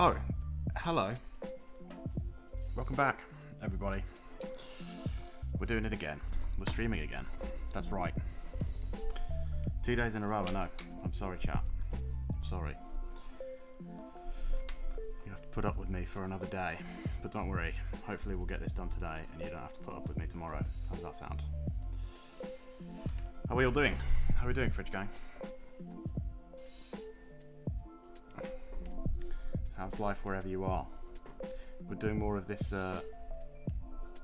Oh, hello. Welcome back, everybody. We're doing it again. We're streaming again. That's right. 2 days in a row, I know. I'm sorry, chat. I'm sorry. You have to put up with me for another day. But don't worry. Hopefully we'll get this done today and you don't have to put up with me tomorrow. How does that sound? How are we all doing? How are we doing, Fridge Gang? How's life wherever you are? We're doing more of this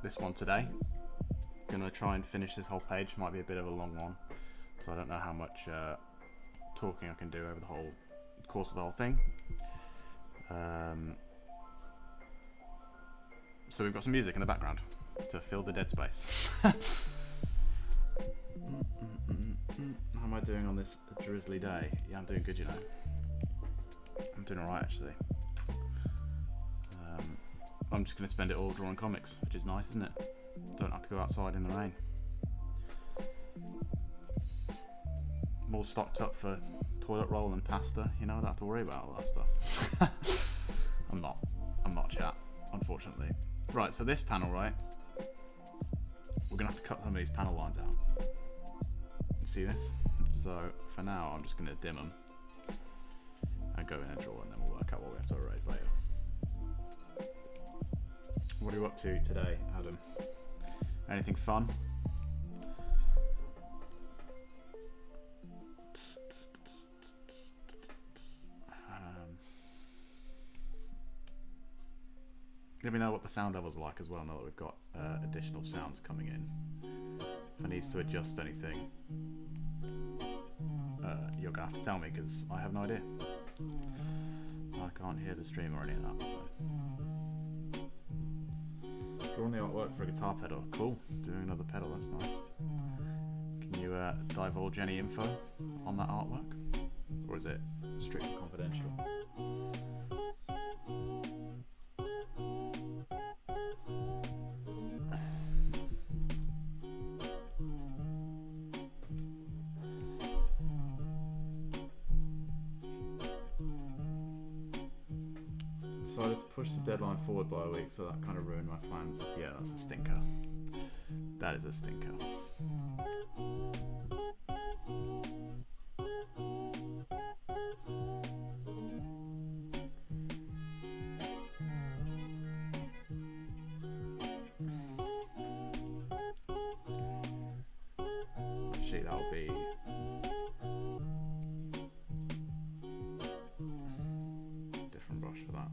this one today. Gonna try and finish this whole page. Might be a bit of a long one, so I don't know how much talking I can do over the whole course of the whole thing. So we've got some music in the background to fill the dead space. How am I doing on this drizzly day? Yeah, I'm doing good, you know. I'm doing alright, actually. I'm just going to spend it all drawing comics, which is nice, isn't it? Don't have to go outside in the rain. More stocked up for toilet roll and pasta, you know, I don't have to worry about all that stuff. I'm not, chat, unfortunately. Right, so this panel, right? We're going to have to cut some of these panel lines out. See this? So, for now, I'm just going to dim them. And go in and draw, and then we'll work out what we have to erase later. What are you up to today, Adam? Anything fun? Let me know what the sound levels are like as well, now that we've got additional sounds coming in. If I need to adjust anything, you're going to have to tell me, because I have no idea. I can't hear the stream or any of that, so. Drawing the artwork for a guitar pedal. Cool. Doing another pedal, that's nice. Can you divulge any info on that artwork? Or is it strictly confidential? Decided to push the deadline forward by a week, so that kind of ruined my plans. Yeah, that's a stinker. That is a stinker. Shit, that'll be... different brush for that.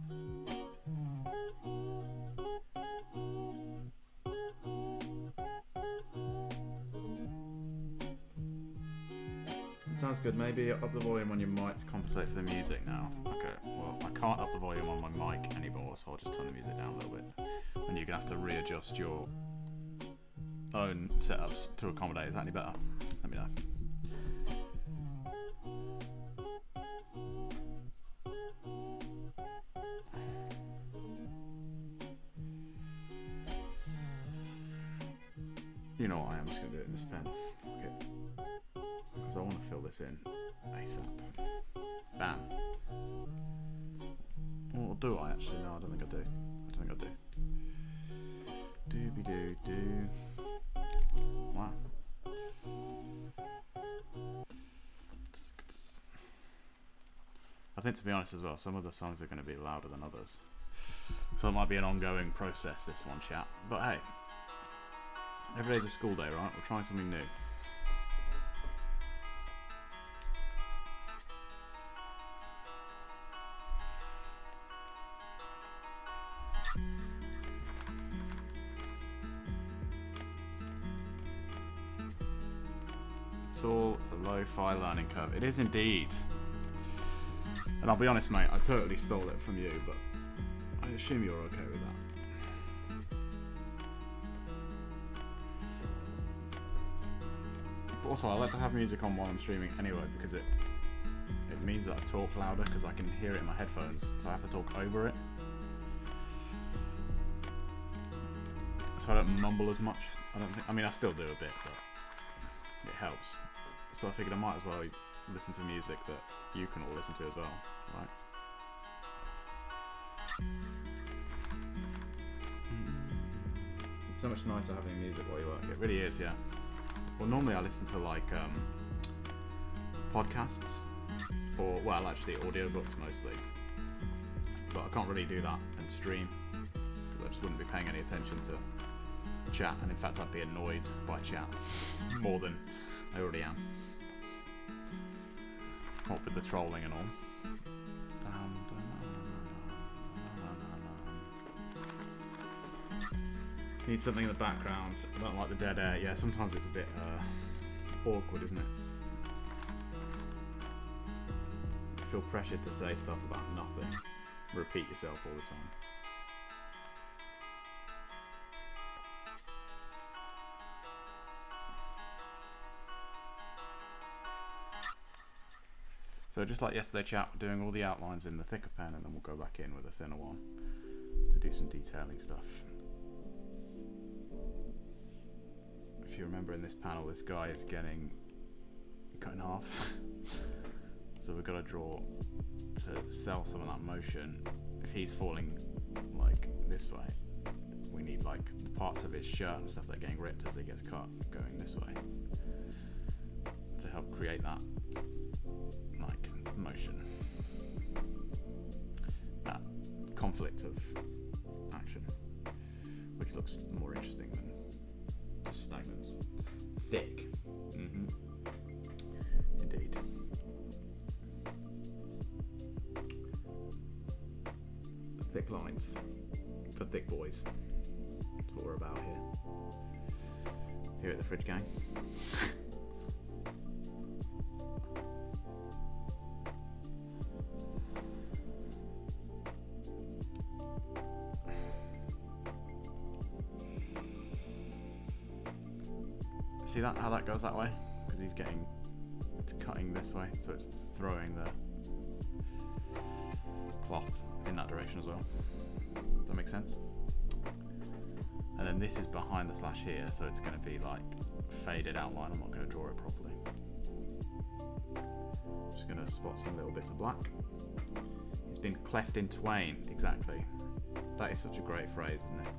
Sounds good. Maybe up the volume on your mic to compensate for the music now. Okay, well, I can't up the volume on my mic anymore, so I'll just turn the music down a little bit. And you're going to have to readjust your own setups to accommodate. Is that any better? Let me know. You know what, I am just going to do it in this pen. Fuck it. Because I want to fill this in ASAP. Bam. Or do I actually? No, I don't think I do. Doobie-doo-doo. Wow. I think, to be honest as well, some of the songs are going to be louder than others. So it might be an ongoing process, this one, chat. But hey, every day's a school day, right? We're trying something new. It's all a lo-fi learning curve. It is indeed. And I'll be honest, mate, I totally stole it from you, but I assume you're okay with that. But also, I like to have music on while I'm streaming anyway, because it means that I talk louder, because I can hear it in my headphones, so I have to talk over it. So I don't mumble as much. I mean, I still do a bit, but it helps. So I figured I might as well listen to music that you can all listen to as well, right? It's so much nicer having music while you work. It really is, yeah. Well, normally I listen to like podcasts, or well, actually audiobooks mostly. But I can't really do that and stream because I just wouldn't be paying any attention to chat, and in fact I'd be annoyed by chat more than I already am. What with the trolling and all. Need something in the background. I don't like the dead air. Yeah, sometimes it's a bit awkward, isn't it? You feel pressured to say stuff about nothing. Repeat yourself all the time. So just like yesterday chat, we're doing all the outlines in the thicker pen, and then we'll go back in with a thinner one to do some detailing stuff. If you remember in this panel, this guy is getting cut in half. So we've got to draw to sell some of that motion. If he's falling like this way, we need like the parts of his shirt and stuff that are getting ripped as he gets cut going this way to help create that like motion, that conflict of action, which looks more interesting than just stagnance. Thick. Indeed. Thick lines for thick boys. That's what we're about here at the Fridge Gang. See that, how that goes that way? Because it's cutting this way, so it's throwing the cloth in that direction as well. Does that make sense? And then this is behind the slash here, so it's going to be like faded outline. I'm not going to draw it properly. Just going to spot some little bits of black. It's been cleft in twain, exactly. That is such a great phrase, isn't it?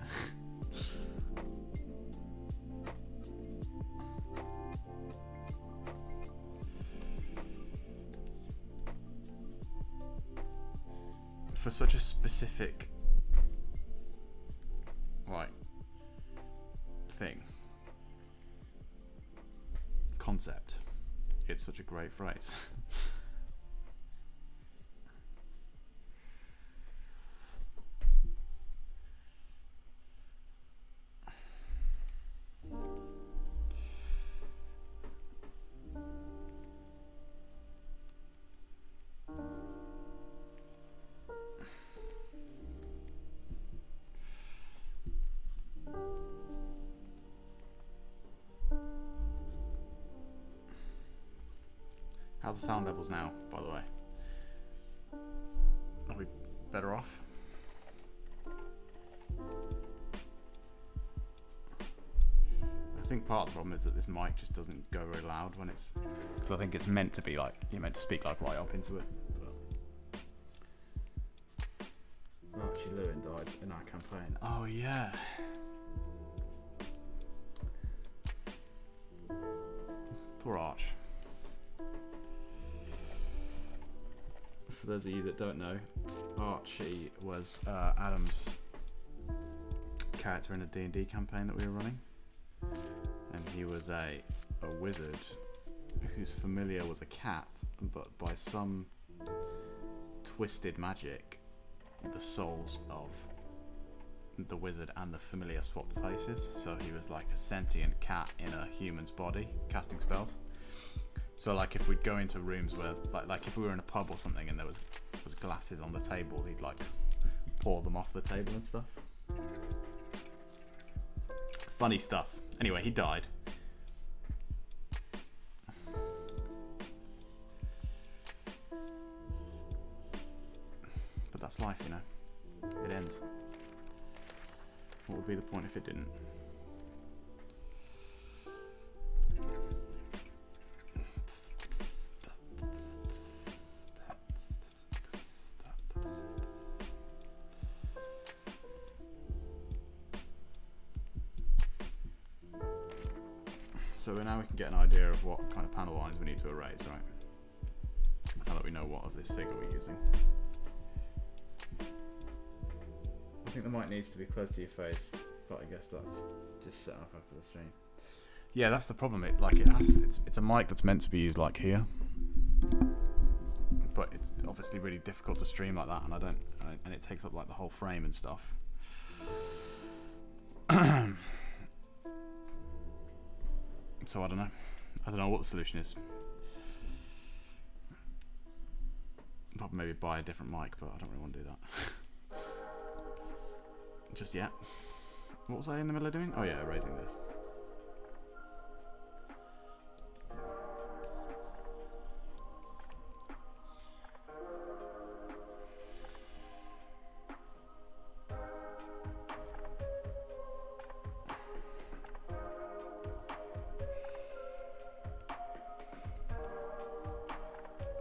For such a specific like thing, concept, it's such a great phrase. How are the sound levels now, by the way? Are we better off? I think part of the problem is that this mic just doesn't go very loud when it's... Because I think it's meant to be like, you're meant to speak like right up into it. But... Archie Lewin died in our campaign. Oh yeah. Poor Arch. For those of you that don't know, Archie was Adam's character in a D&D campaign that we were running, and he was a wizard whose familiar was a cat, but by some twisted magic, the souls of the wizard and the familiar swapped places, so he was like a sentient cat in a human's body, casting spells. So like if we'd go into rooms where like if we were in a pub or something and there was glasses on the table, he'd like pour them off the table and stuff. Funny stuff. Anyway, he died. But that's life, you know. It ends. What would be the point if it didn't? So now we can get an idea of what kind of panel lines we need to erase, right? Now that we know what of this figure we're using. I think the mic needs to be close to your face, but I guess that's just set up after the stream. Yeah, that's the problem. It's a mic that's meant to be used like here, but it's obviously really difficult to stream like that, and it takes up like the whole frame and stuff. So I don't know what the solution is. Probably maybe buy a different mic, but I don't really want to do that just yet. What was I in the middle of doing? Oh yeah, erasing this.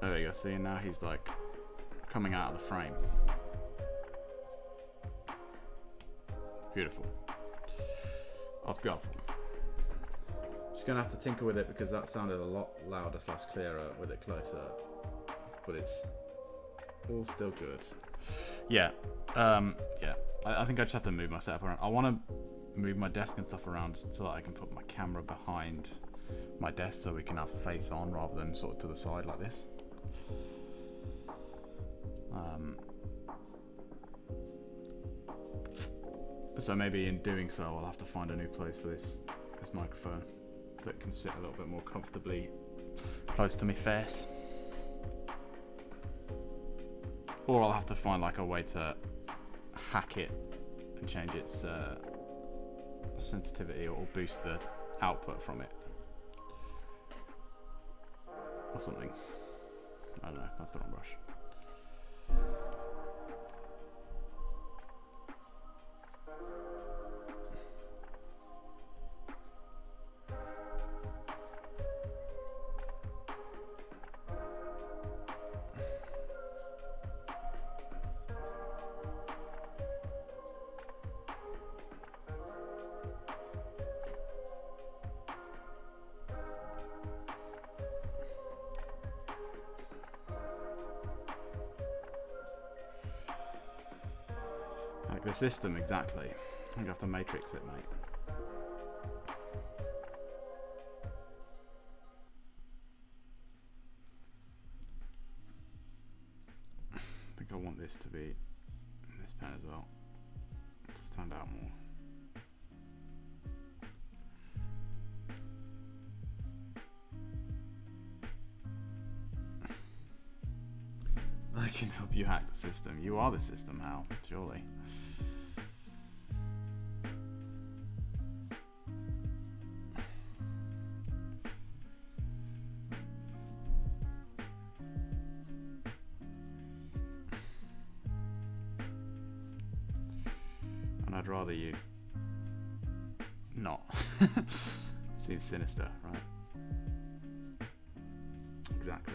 There you go, see, now he's like coming out of the frame. Beautiful. That's beautiful. Just gonna have to tinker with it because that sounded a lot louder / clearer with it closer, but it's all still good. Yeah, yeah. I think I just have to move my setup around. I want to move my desk and stuff around so that I can put my camera behind my desk so we can have face on rather than sort of to the side like this. So maybe in doing so, I'll have to find a new place for this microphone that can sit a little bit more comfortably close to my face. Or I'll have to find like a way to hack it and change its sensitivity or boost the output from it. Or something. I don't know, that's the wrong brush. Like the system, exactly. I'm gonna have to matrix it, mate. I think I want this to be in this pen as well, to stand out more. I can help you hack the system. You are the system, Hal, surely. And I'd rather you not. Seems sinister, right? Exactly.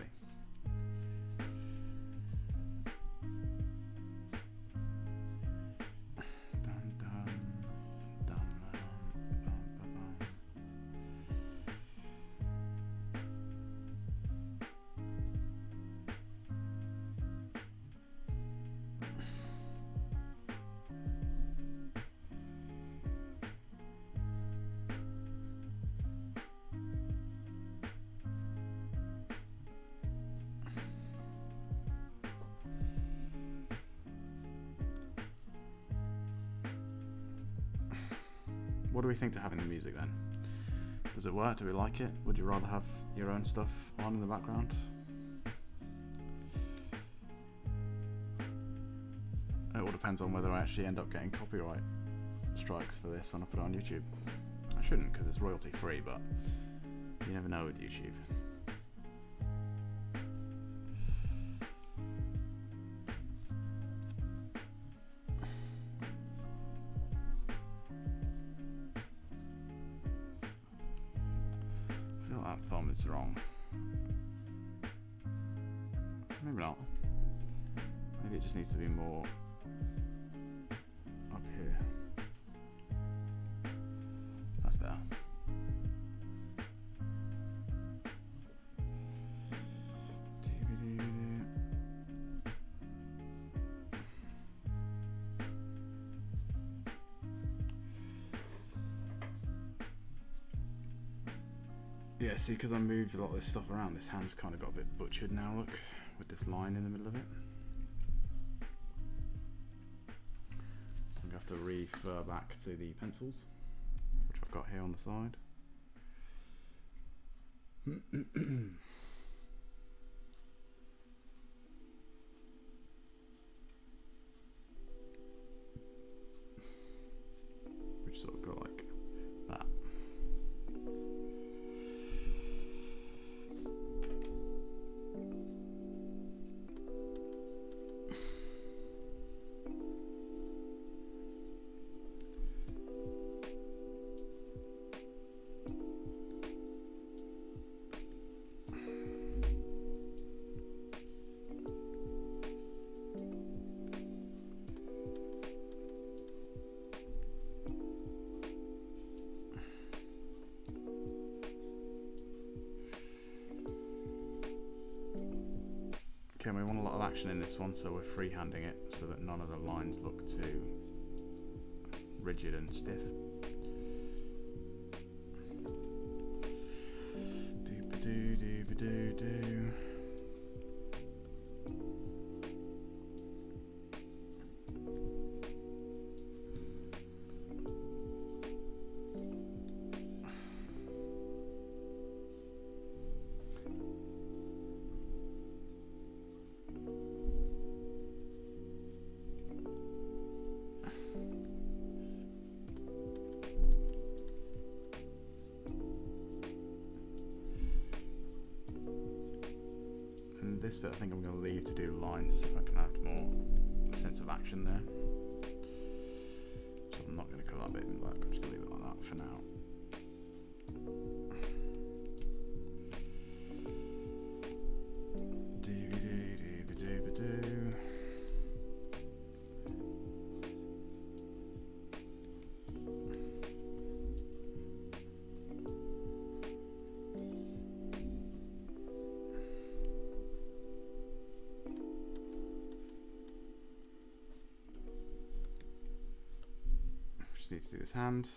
What do we think to having the music then? Does it work? Do we like it? Would you rather have your own stuff on in the background? It all depends on whether I actually end up getting copyright strikes for this when I put it on YouTube. I shouldn't because it's royalty free, but you never know with YouTube. I feel that thumb is wrong. Maybe not. Maybe it just needs to be more up here. That's better. Yeah, see, because I moved a lot of this stuff around, this hand's kind of got a bit butchered now, look, with this line in the middle of it. So I'm going to have to refer back to the pencils, which I've got here on the side. Which sort of go like that. Okay, we want a lot of action in this one, so we're freehanding it so that none of the lines look too rigid and stiff. Doo-ba-doo-doo-ba-doo-doo. This bit I think I'm going to leave to do lines so I can have more sense of action there. So I'm not going to colour that bit in black, I'm just going to leave it like that for now. Doo-ba-doo-doo-ba-doo-ba-doo. Need to do this hand.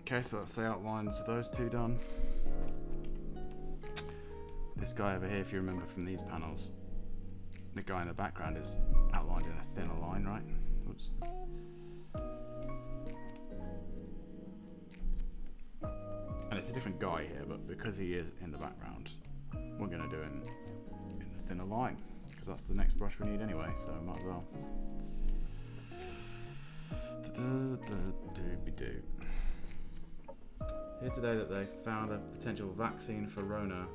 Okay, so that's the outlines of those two done. This guy over here, if you remember from these panels, the guy in the background is outlined in a thinner line, right? Oops. And it's a different guy here, but because he is in the background, we're going to do him in the thinner line, because that's the next brush we need anyway, so might as well. Do-do-do-do-be-do. Here today that they found a potential vaccine for Rona.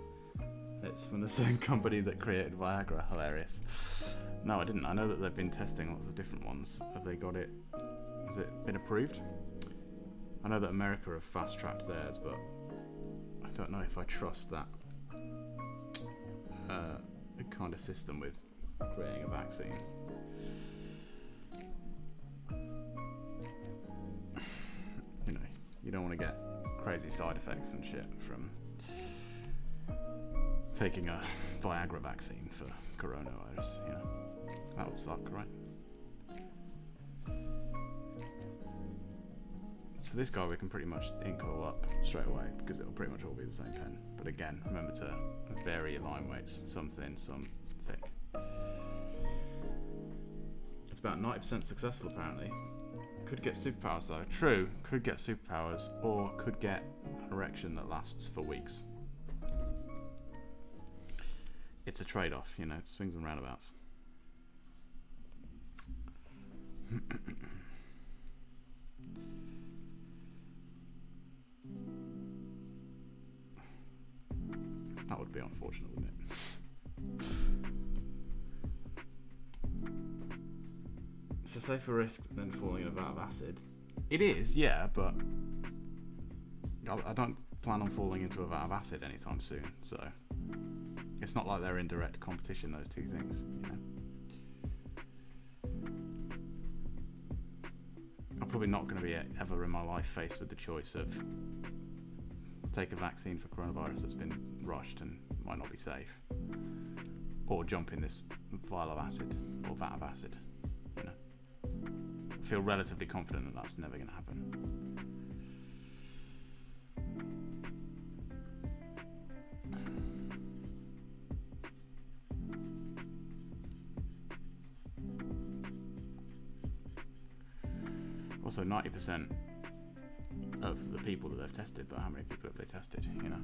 It's from the same company that created Viagra. Hilarious. No, I didn't. I know that they've been testing lots of different ones. Have they got it? Has it been approved? I know that America have fast-tracked theirs, but I don't know if I trust that kind of system with creating a vaccine. You know, you don't want to get crazy side effects and shit from taking a Viagra vaccine for coronavirus, you know. That would suck, right? So this guy we can pretty much ink all up straight away because it'll pretty much all be the same pen. But again, remember to vary your line weights, some thin, some thick. It's about 90% successful apparently. Could get superpowers though. True, could get superpowers or could get an erection that lasts for weeks. It's a trade-off, you know, it swings and roundabouts. That would be unfortunate, wouldn't it? It's a safer risk than falling in a vat of acid. It is, yeah, but I don't plan on falling into a vat of acid anytime soon, so it's not like they're in direct competition, those two things, you know. I'm probably not going to be ever in my life faced with the choice of take a vaccine for coronavirus that's been rushed and might not be safe, or jump in this vial of acid or vat of acid, you know. I feel relatively confident that that's never going to happen. Also, 90% of the people that they've tested, but how many people have they tested, you know?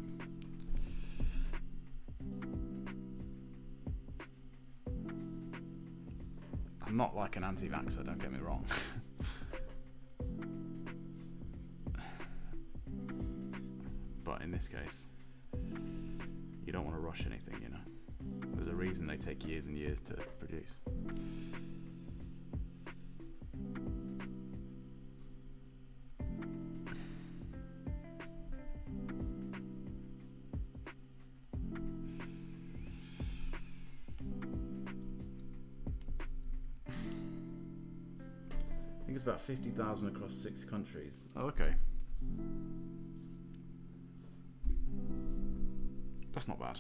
I'm not like an anti-vaxxer, don't get me wrong. But in this case, you don't want to rush anything, you know? There's a reason they take years and years to produce. I think it's about 50,000 across 6 countries. Oh, okay. That's not bad.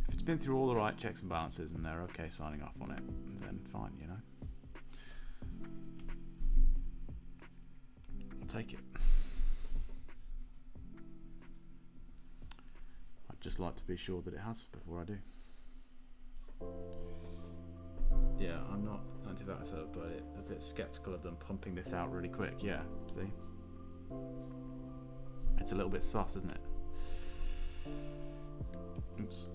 If it's been through all the right checks and balances and they're okay signing off on it, then fine, you know. I'll take it. I'd just like to be sure that it has before I do. Yeah, I'm not anti-vaxxer, but a bit skeptical of them pumping this out really quick. Yeah, see? It's a little bit sus, isn't it? Oops.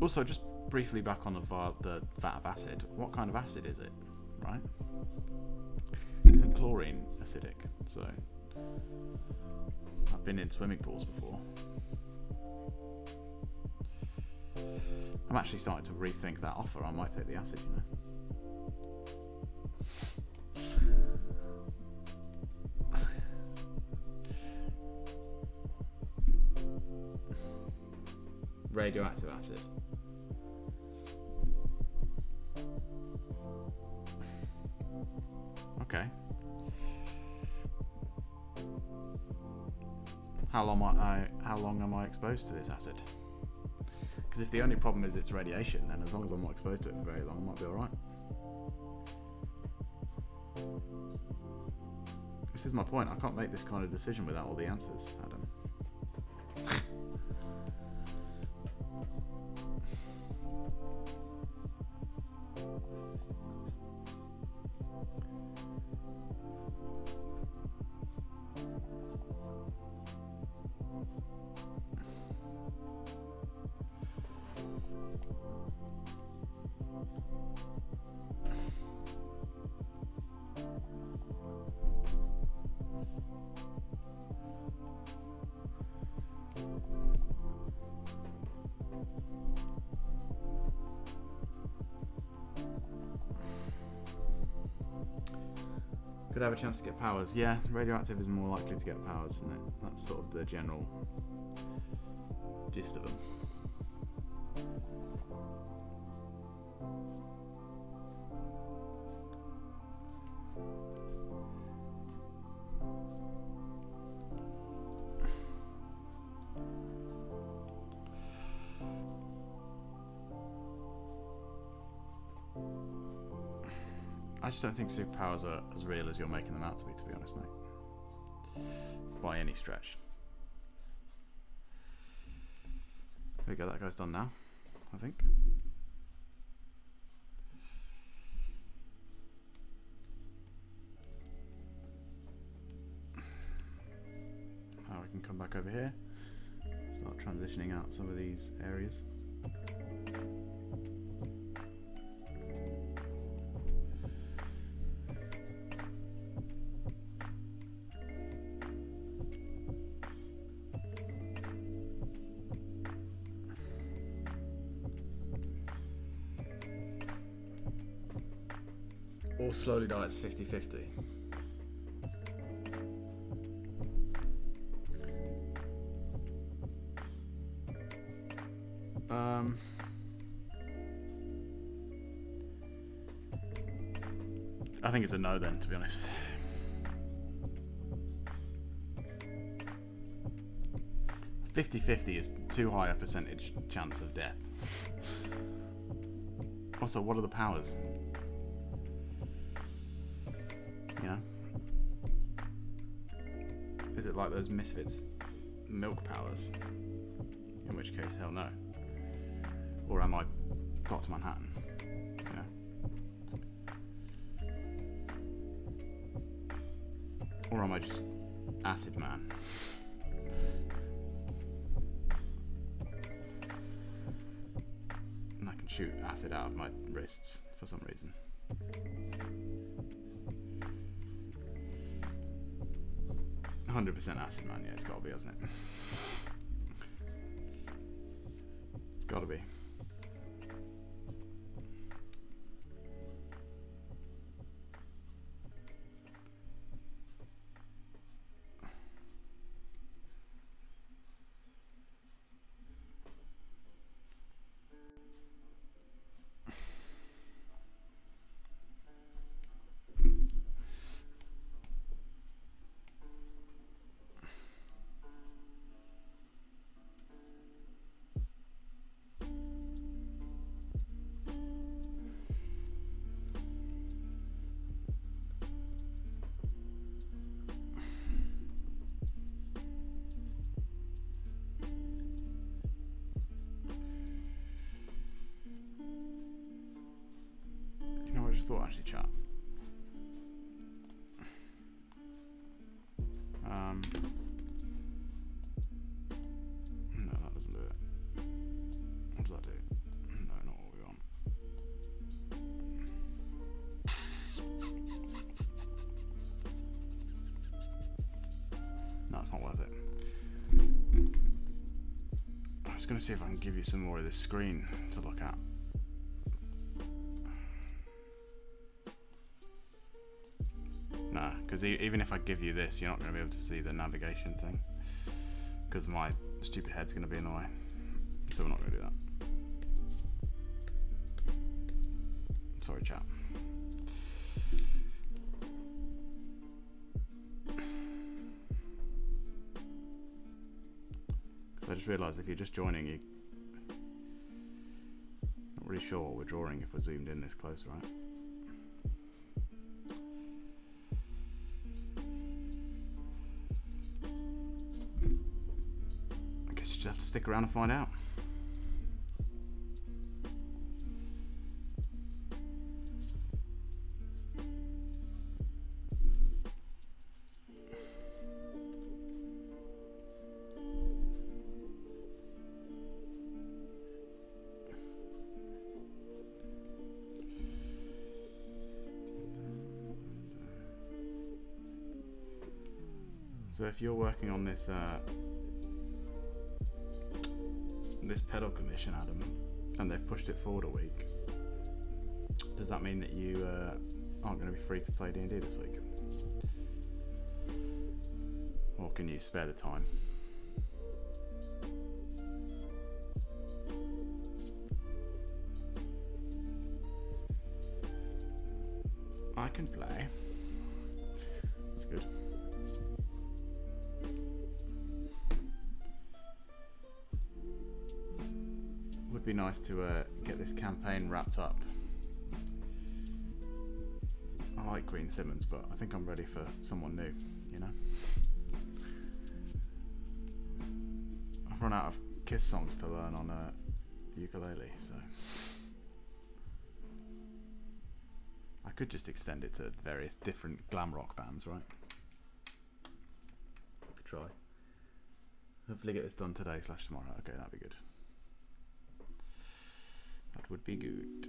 Also, just briefly back on the vat of acid. What kind of acid is it, right? Isn't chlorine acidic? So, I've been in swimming pools before. I'm actually starting to rethink that offer. I might take the acid, you know. Radioactive acid. Okay. How long am I exposed to this acid? Because if the only problem is it's radiation, then as long as I'm not exposed to it for very long, I might be alright. This is my point. I can't make this kind of decision without all the answers, Adam. Could have a chance to get powers. Yeah, radioactive is more likely to get powers, isn't it? That's sort of the general gist of them. I just don't think superpowers are as real as you're making them out to be honest, mate. By any stretch. There we go, that guy's done now, I think. Now we can come back over here, start transitioning out some of these areas. Or slowly die, it's 50-50. I think it's a no then, to be honest. $50-50 is too high a percentage chance of death. Also, what are the powers? You know? Is it like those Misfits milk powers? In which case, hell no. Or am I Dr. Manhattan? You know? Or am I just Acid Man? And I can shoot acid out of my wrists for some reason. %, Acid Man, yeah, it's gotta be, hasn't it? It's gotta be. I just thought, actually, chat. No, that doesn't do it. What does that do? No, not what we want. No, it's not worth it. I was going to see if I can give you some more of this screen to look at. Nah, because even if I give you this, you're not going to be able to see the navigation thing. Because my stupid head's going to be in the way. So we're not going to do that. Sorry, chat. Because I just realised if you're just joining, you're not really sure what we're drawing if we're zoomed in this close, right? Just have to stick around and find out. So if you're working on this this pedal commission, Adam, and they've pushed it forward a week, does that mean that you aren't going to be free to play D&D this week? Or can you spare the time? I can play. That's good. Would be nice to get this campaign wrapped up. I like Green Simmons, but I think I'm ready for someone new, you know? I've run out of Kiss songs to learn on a ukulele, so I could just extend it to various different glam rock bands, right? I could try. Hopefully get this done today/tomorrow. Okay, that'd be good. That would be good.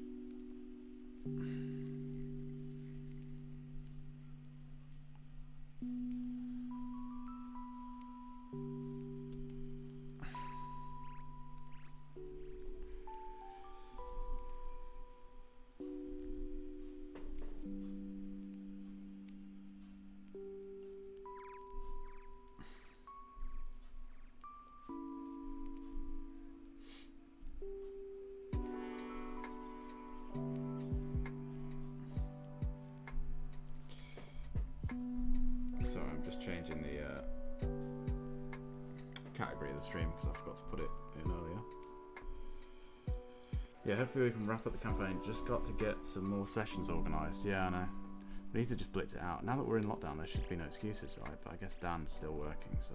just changing the category of the stream because I forgot to put it in earlier. Yeah, hopefully we can wrap up the campaign. Just got to get some more sessions organised. Yeah, I know. We need to just blitz it out. Now that we're in lockdown, there should be no excuses, right? But I guess Dan's still working, so...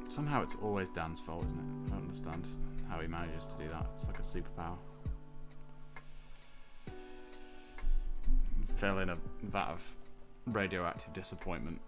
Somehow it's always Dan's fault, isn't it? I don't understand how he manages to do that. It's like a superpower. Fell in a vat of radioactive disappointment.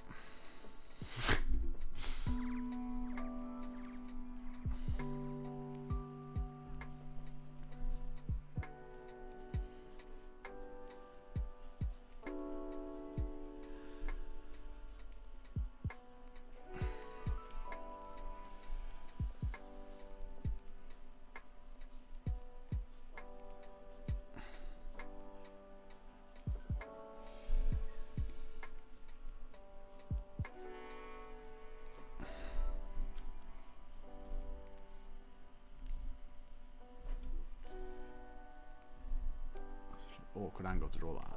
Awkward angle to draw that.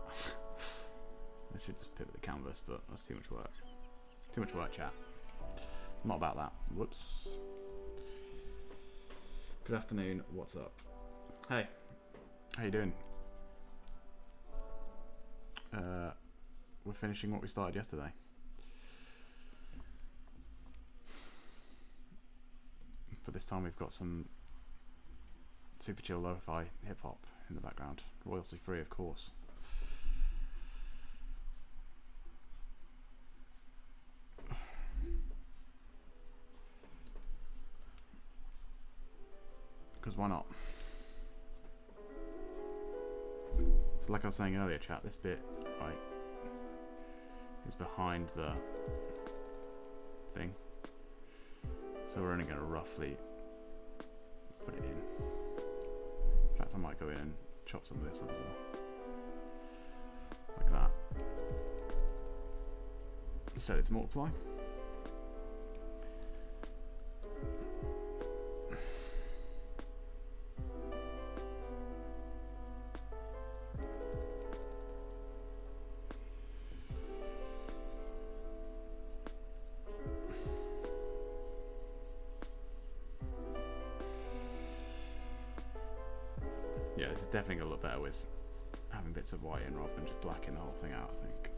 I should just pivot the canvas, but that's too much work. Too much work, chat. I'm not about that. Whoops. Good afternoon. What's up? Hey. How you doing? We're finishing what we started yesterday. But this time we've got some super chill lo-fi hip-hop in the background. Royalty free, of course. Because why not? So like I was saying earlier, chat, this bit, right, is behind the thing. So we're only going to roughly put it in. In fact, I might go in and chop some of this up as well. Like that. Set it to multiply. Yeah, this is definitely going to look better with having bits of white in rather than just blacking the whole thing out, I think.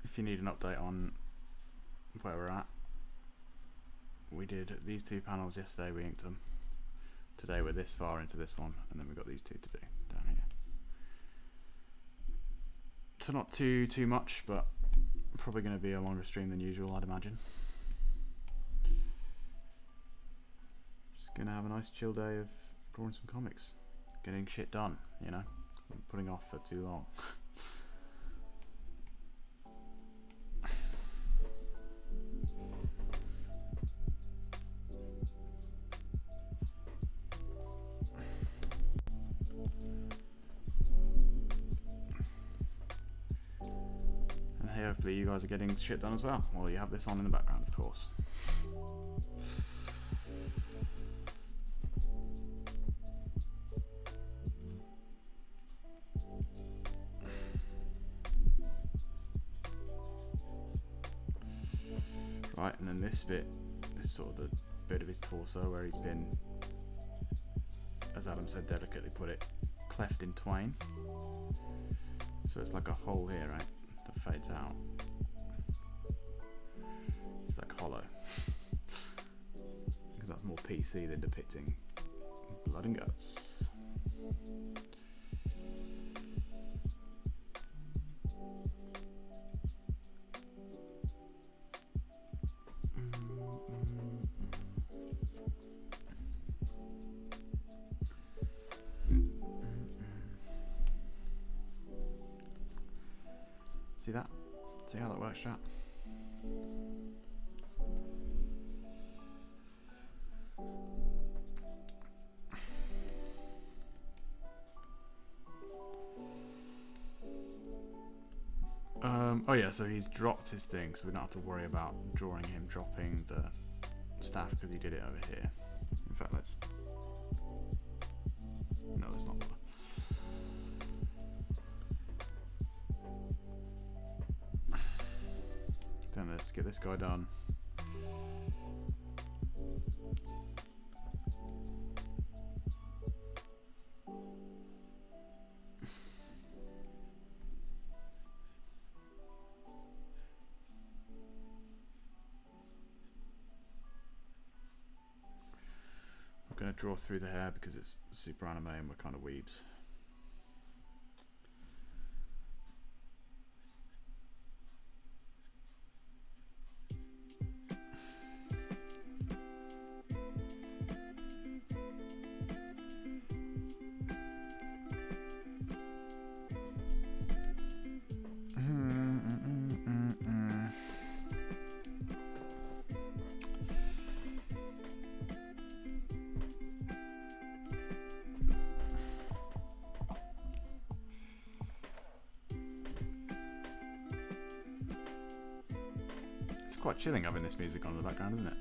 If you need an update on where we're at, we did these two panels yesterday, we inked them. Today we're this far into this one, and then we've got these two to do down here. So not too much, but probably going to be a longer stream than usual, I'd imagine. Just going to have a nice chill day of drawing some comics, getting shit done, you know, putting off for too long. Hopefully you guys are getting shit done as well, while you have this on in the background, of course. Right, and then this bit is sort of the bit of his torso where he's been, as Adam so delicately put it, cleft in twain. So it's like a hole here, right? That fades out. It's like hollow. Because that's more PC than depicting blood and guts. See that? See how that works, chat? Oh yeah, so he's dropped his thing, so we don't have to worry about drawing him dropping the staff because he did it over here. In fact, let's... No, let's not. Then let's get this guy done. We're going to draw through the hair because it's super anime and we're kind of weebs. It's quite chilling having this music on in the background, isn't it?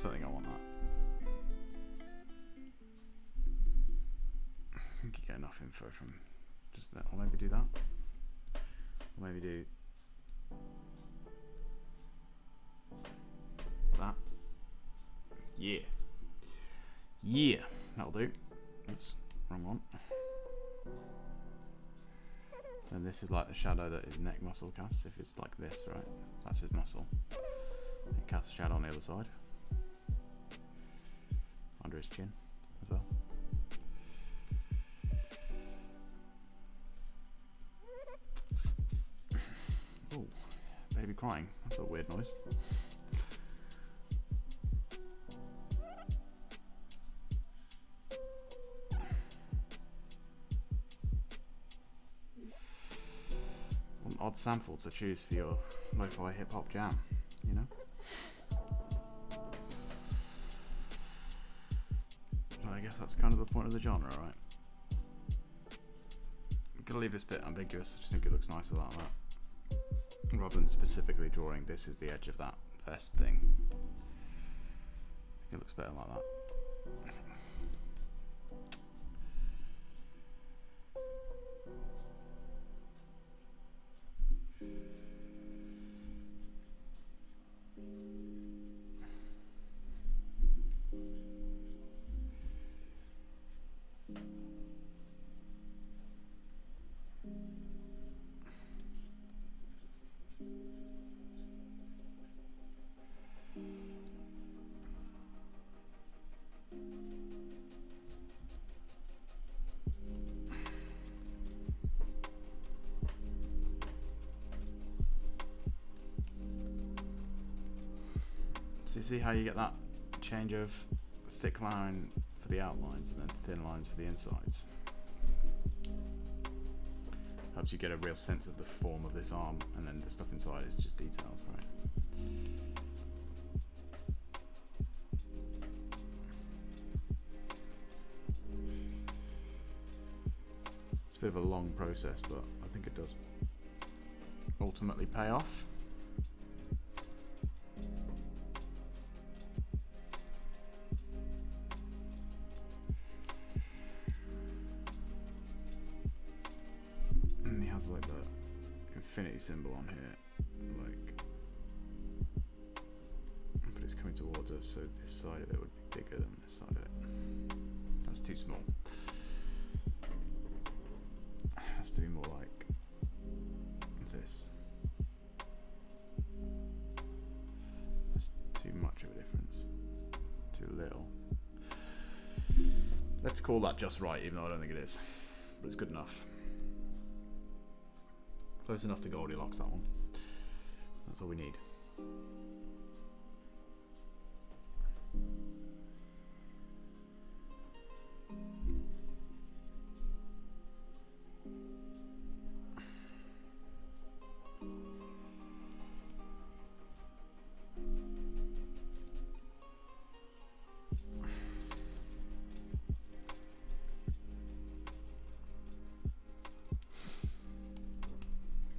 Don't think I want that. I think you get enough info from just that. Or maybe do that. Or maybe do that. Yeah. Yeah. That'll do. Oops. Wrong one. And this is like the shadow that his neck muscle casts. If it's like this, right? That's his muscle. It casts a shadow on the other side. Under his chin as well. Oh, baby crying. That's a weird noise. What an odd sample to choose for your lo-fi hip-hop jam, you know? But I guess that's kind of the point of the genre, right? I'm gonna leave this bit ambiguous. I just think it looks nicer like that. Rather than specifically drawing this is the edge of that vest thing. I think it looks better like that. So you see how you get that change of thick line for the outlines and then thin lines for the insides? Helps you get a real sense of the form of this arm, and then the stuff inside is just details, right? It's a bit of a long process, but I think it does ultimately pay off. Like the infinity symbol on here, like, but it's coming towards us, so this side of it would be bigger than this side of it. That's too small. It has to be more like this. That's too much of a difference. Too little. Let's call that just right, even though I don't think it is, but it's good enough. Close enough to Goldilocks, that one. That's all we need.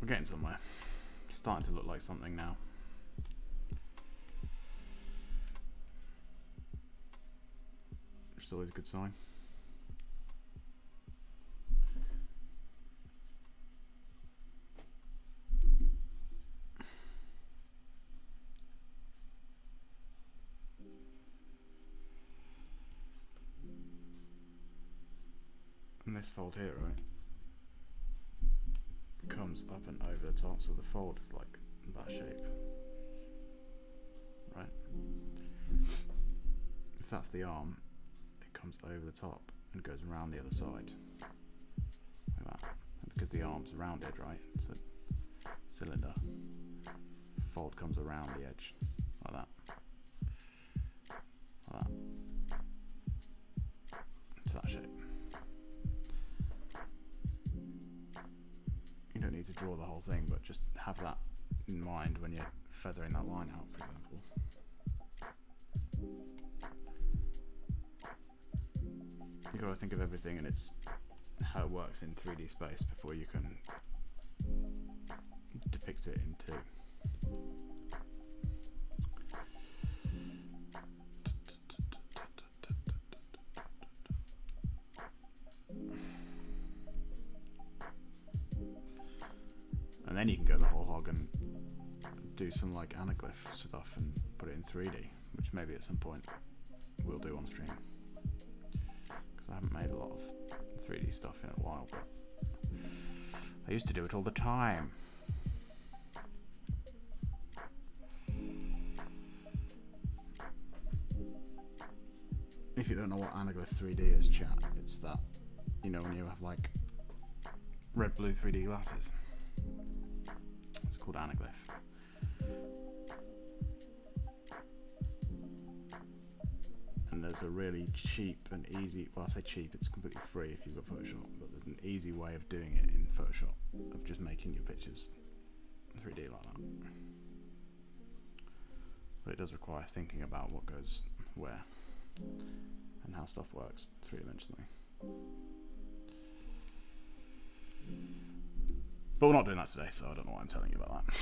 We're getting somewhere. It's starting to look like something now. Which is always a good sign. And this fold here, right, comes up and over the top, so the fold is like that shape, right? If that's the arm, it comes over the top and goes around the other side, like that. And because the arm's rounded, right, it's a cylinder, fold comes around the edge, like that, like that. It's that shape. You don't need to draw the whole thing, but just have that in mind when you're feathering that line out, for example. You've got to think of everything and it's how it works in 3D space before you can depict it in 2. And then you can go the whole hog and do some like anaglyph stuff and put it in 3D, which maybe at some point we'll do on stream. Because I haven't made a lot of 3D stuff in a while, but I used to do it all the time. If you don't know what anaglyph 3D is, chat, it's that, you know, when you have like red blue 3D glasses. It's called anaglyph. And there's a really cheap and easy, well I say cheap, it's completely free if you've got Photoshop, but there's an easy way of doing it in Photoshop, of just making your pictures 3D like that. But it does require thinking about what goes where and how stuff works 3-dimensionally. But we're not doing that today, so I don't know why I'm telling you about that.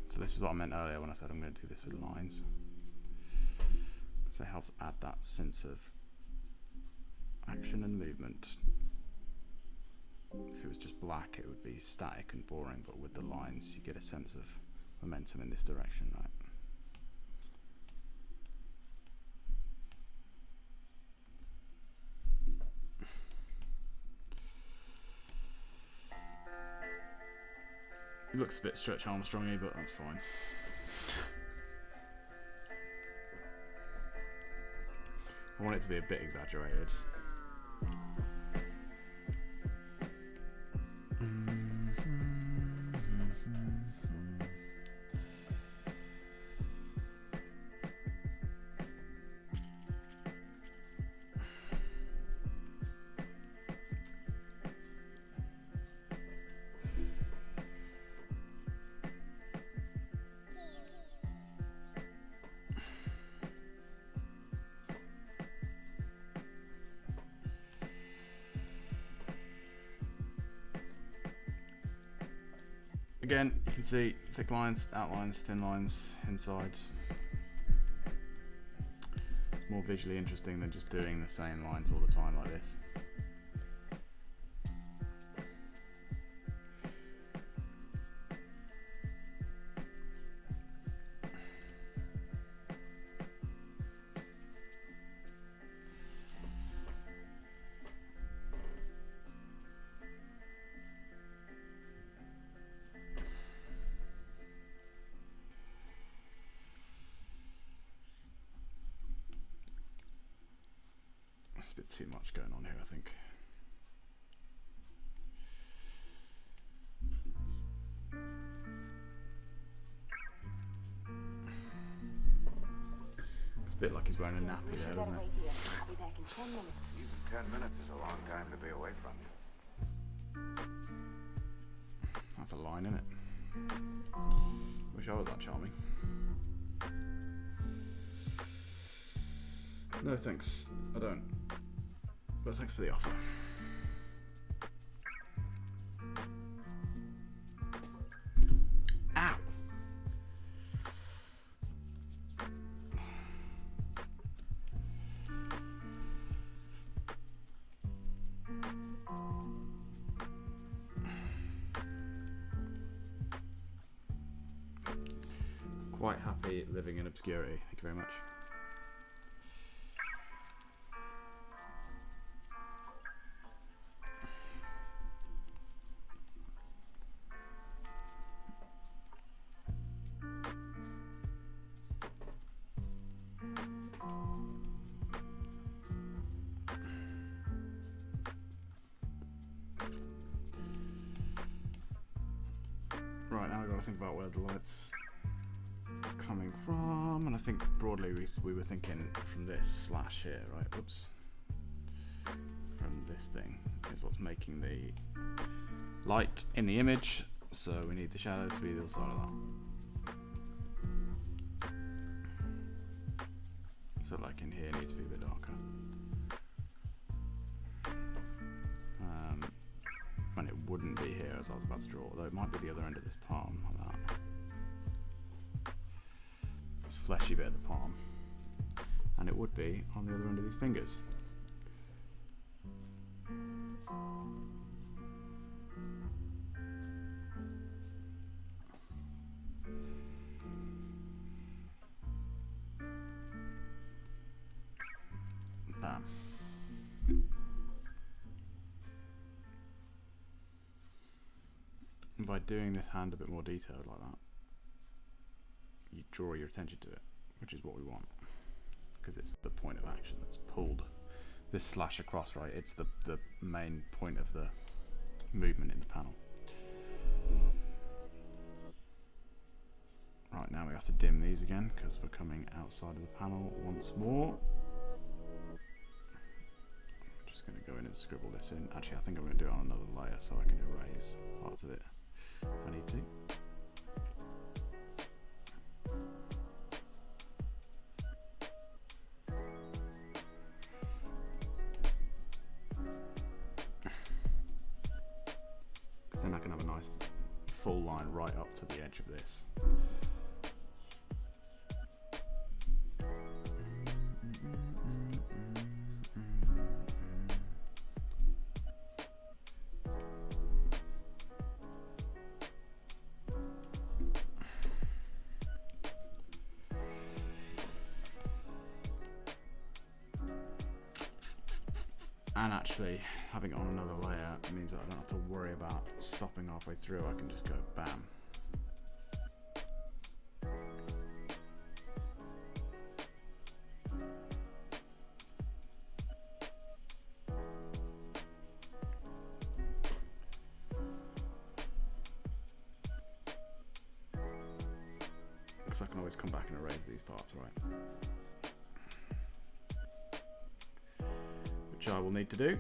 So this is what I meant earlier when I said I'm going to do this with lines. So it helps add that sense of action and movement. If it was just black, it would be static and boring, but with the lines, you get a sense of momentum in this direction, right? It looks a bit Stretch Armstrong-y, but that's fine. I want it to be a bit exaggerated. Again, you can see thick lines, outlines, thin lines inside. It's more visually interesting than just doing the same lines all the time like this. A bit too much going on here, I think. It's a bit like he's wearing a nappy there, isn't it? Even 10 minutes is a long time to be away from you. That's a line, isn't it? Wish I was that charming. No thanks, I don't. But thanks for the offer. Ow! Quite happy living in obscurity. Thank you very much. Right, now I've got to think about where the light's coming from, and I think broadly we were thinking from this slash here, right? Whoops. From this thing is what's making the light in the image, so we need the shadow to be the other side of that. So like in here, it needs to be a bit darker. And it wouldn't be here as I was about to draw, although it might be the other end of this palm, like that. This fleshy bit of the palm. And it would be on the other end of these fingers. Bam. And by doing this hand a bit more detailed like that, you draw your attention to it, which is what we want, because it's the point of action that's pulled this slash across, right? It's the main point of the movement in the panel. Right, now we have to dim these again because we're coming outside of the panel once more. I'm just going to go in and scribble this in. Actually, I think I'm going to do it on another layer so I can erase parts of it if I need to. Because then I can have a nice full line right up to the edge of this. And actually, having it on another layer means that I don't have to worry about stopping halfway through. I can just go bam. Because I can always come back and erase these parts, right? Which I will need to do.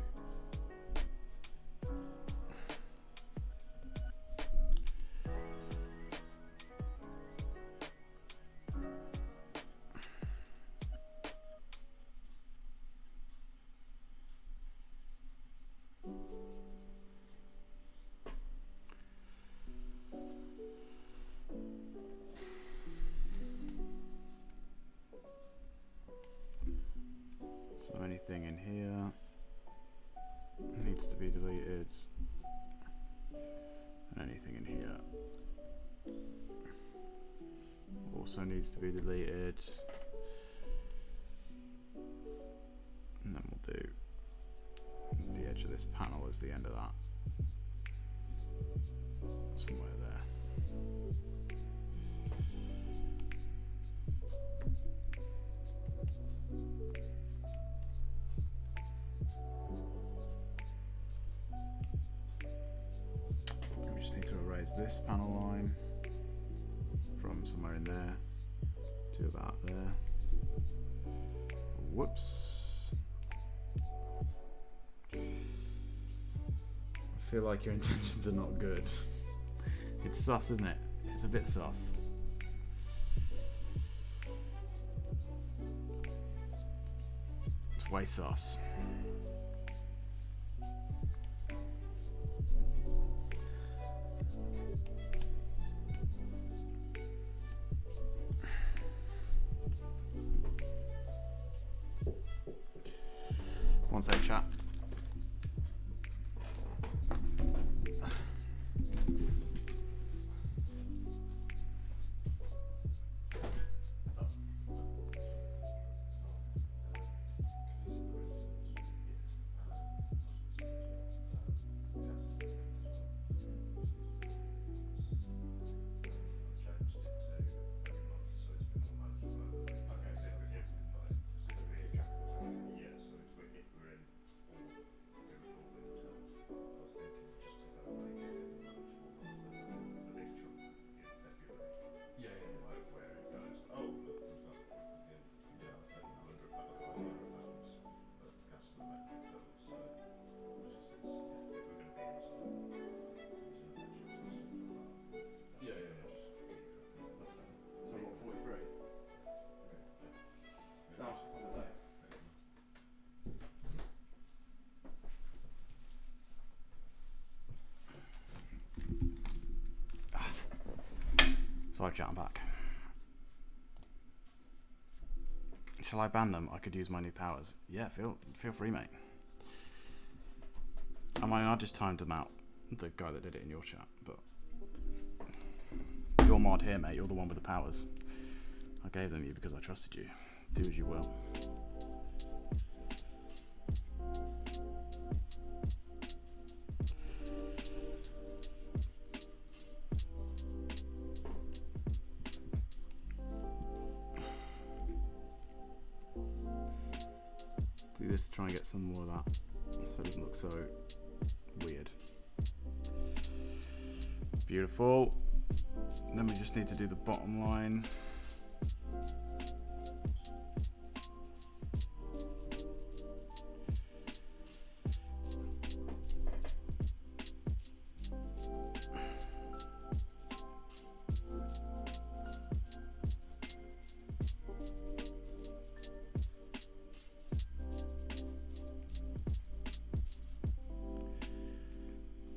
So anything in here needs to be deleted, and anything in here also needs to be deleted, and then we'll do the edge of this panel as the end of that, somewhere there. We just need to erase this panel line from somewhere in there to about there. Whoops. I feel like your intentions are not good. It's sus, isn't it? It's a bit sus. It's way sus. sec, chat. Sorry, chat, I'm back. Shall I ban them? I could use my new powers. Yeah, feel free, mate. I just timed them out, the guy that did it in your chat, but your mod here, mate, you're the one with the powers. I gave them you because I trusted you. Do as you will. Let's do this to try and get some more of that so it doesn't look so weird. Beautiful. Then we just need to do the bottom line.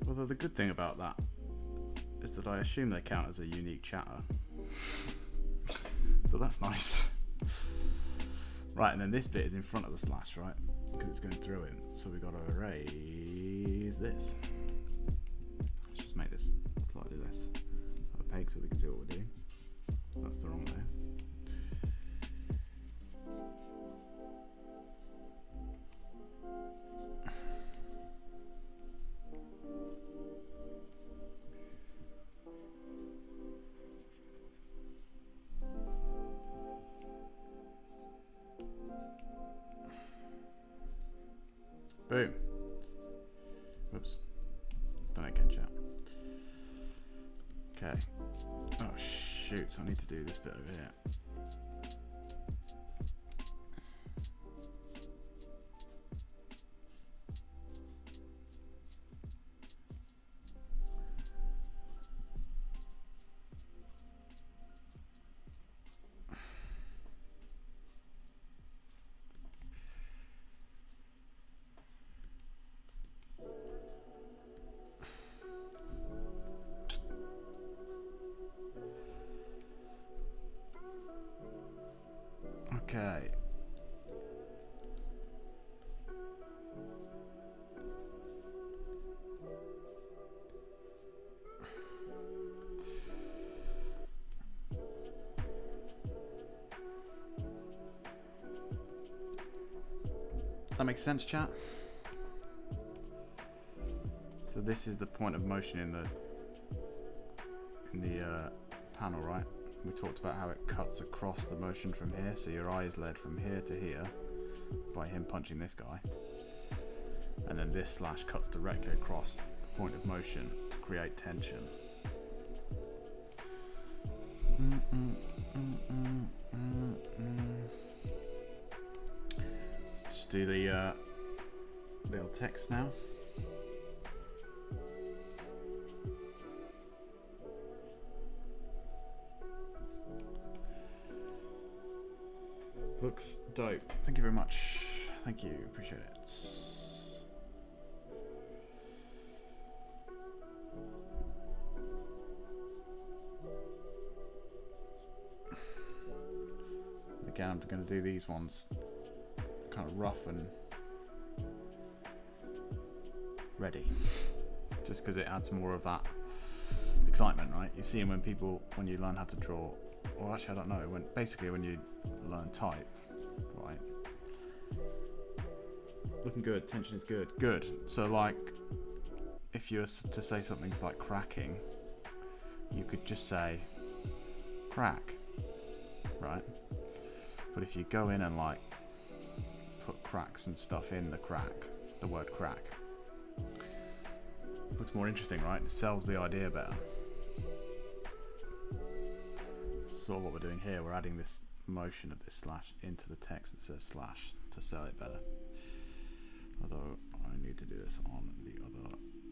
Although the good thing about that is that I assume they count as a unique chatter. So that's nice. Right, and then this bit is in front of the slash, right? Because it's going through it. So we've got to erase this. Let's just make this slightly less opaque so we can see what we're doing. That's the wrong layer. Boom. Whoops. Done it again, chat. Okay. Oh shoot, so I need to do this bit over here. Okay. That makes sense, chat? So this is the point of motion in the panel, right? We talked about how it cuts across the motion from here, so your eye is led from here to here by him punching this guy, and then this slash cuts directly across the point of motion to create tension. Let's just do the old text now. Looks dope. Thank you very much. Thank you. Appreciate it. Again, I'm going to do these ones kind of rough and ready. Just because it adds more of that excitement, right? You've seen when you learn how to draw, or actually I don't know, when you learn type, right? Looking good, tension is good. Good. So like, if you were to say something's like cracking, you could just say crack, right? But if you go in and like put cracks and stuff in the word crack, looks more interesting, right? It sells the idea better. Sort of what we're doing here, we're adding this motion of this slash into the text that says slash to sell it better. Although I need to do this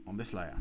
on this layer.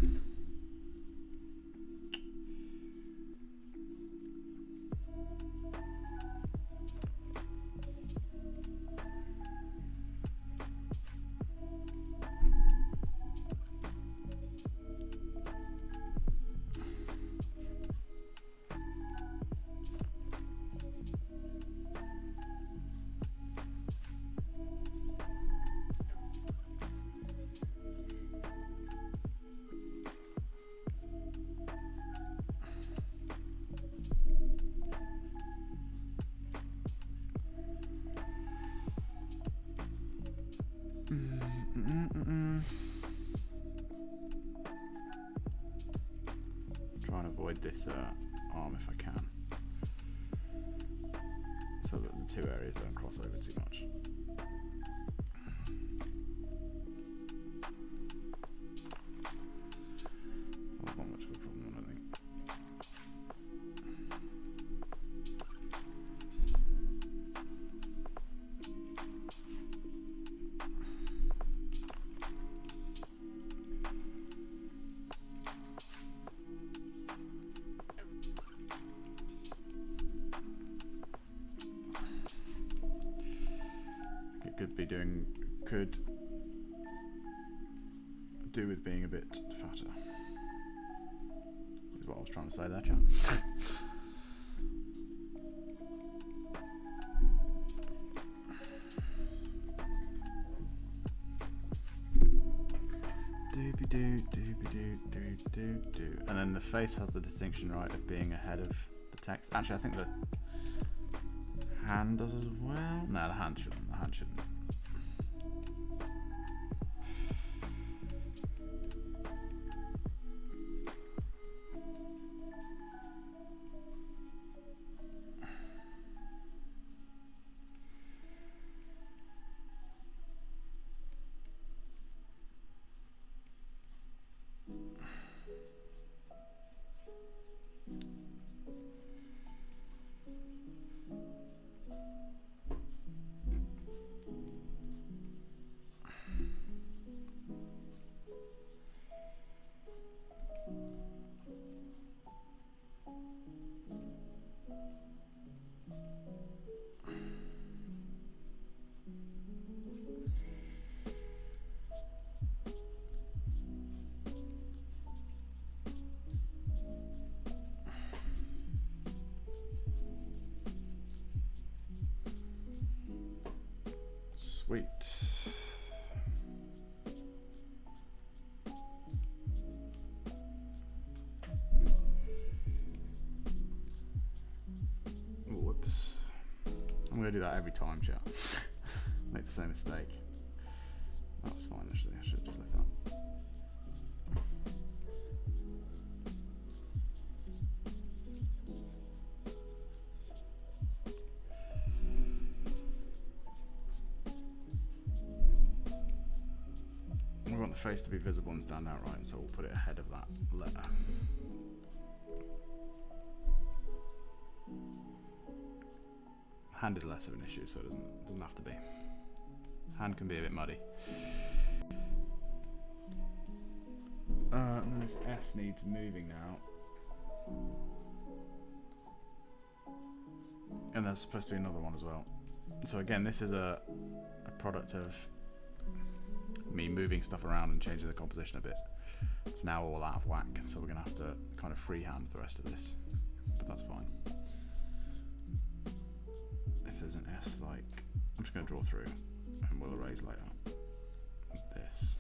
Try and avoid this arm if I can, so that the two areas don't cross over too much. So that's not much of a problem, I don't think. Could do with being a bit fatter, is what I was trying to say there, chat. Doobie-doo. And then the face has the distinction, right, of being ahead of the text. Actually, I think the hand does as well. No, the hand shouldn't. Sweet. Whoops. I'm going to do that every time, chat. Make the same mistake. That was fine, actually. I should have just left that. We want the face to be visible and stand out, right? So we'll put it ahead of that letter. Hand is less of an issue, so it doesn't have to be. Hand can be a bit muddy. And then this S needs moving now. And there's supposed to be another one as well. So again, this is a product of me moving stuff around and changing the composition a bit. It's now all out of whack, so we're going to have to kind of freehand the rest of this. But that's fine. If there's an S, like, I'm just going to draw through and we'll erase later. This.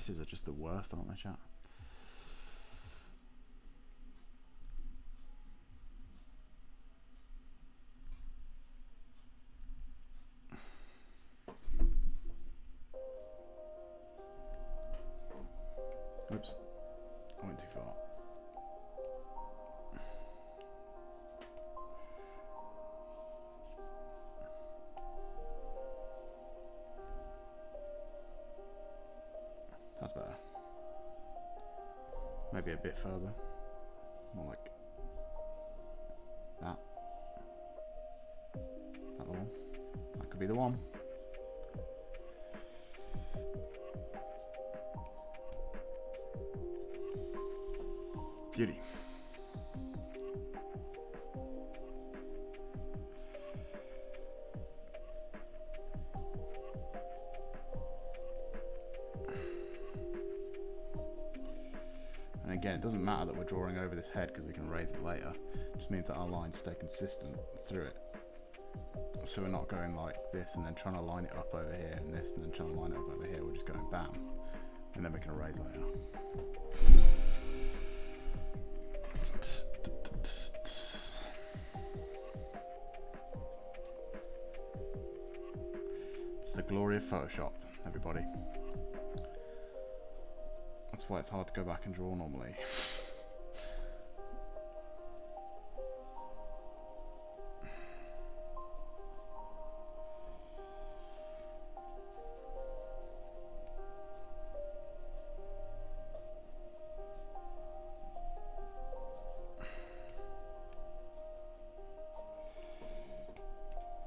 S's are just the worst, aren't they, chat? Oops. I went too far. That's better. Maybe a bit further. More like that. That the one? That could be the one. Beauty. And again, it doesn't matter that we're drawing over this head because we can raise it later. It just means that our lines stay consistent through it. So we're not going like this and then trying to line it up over here and this and then trying to line it up over here. We're just going bam. And then we can erase later. It's the glory of Photoshop, everybody. That's why it's hard to go back and draw normally.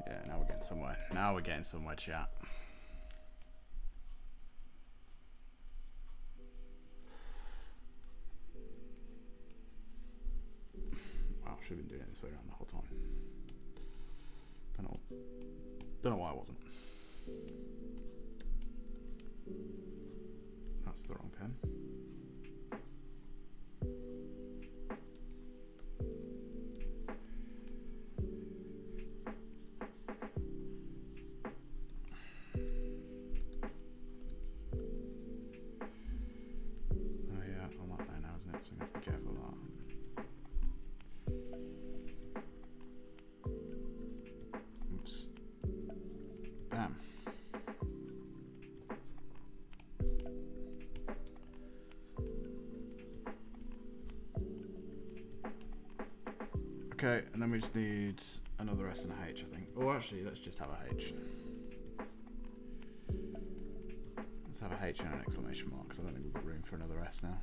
Yeah, now we're getting somewhere. Now we're getting somewhere, chat. Wow, should have been doing it this way around the whole time. Don't know why I wasn't. That's the wrong pen. So I'm going to be careful of that. Oops. Bam. Okay, and then we just need another S and a H, I think. Oh, actually, let's just have a H. Let's have a H and an exclamation mark, because I don't think we've got room for another S now.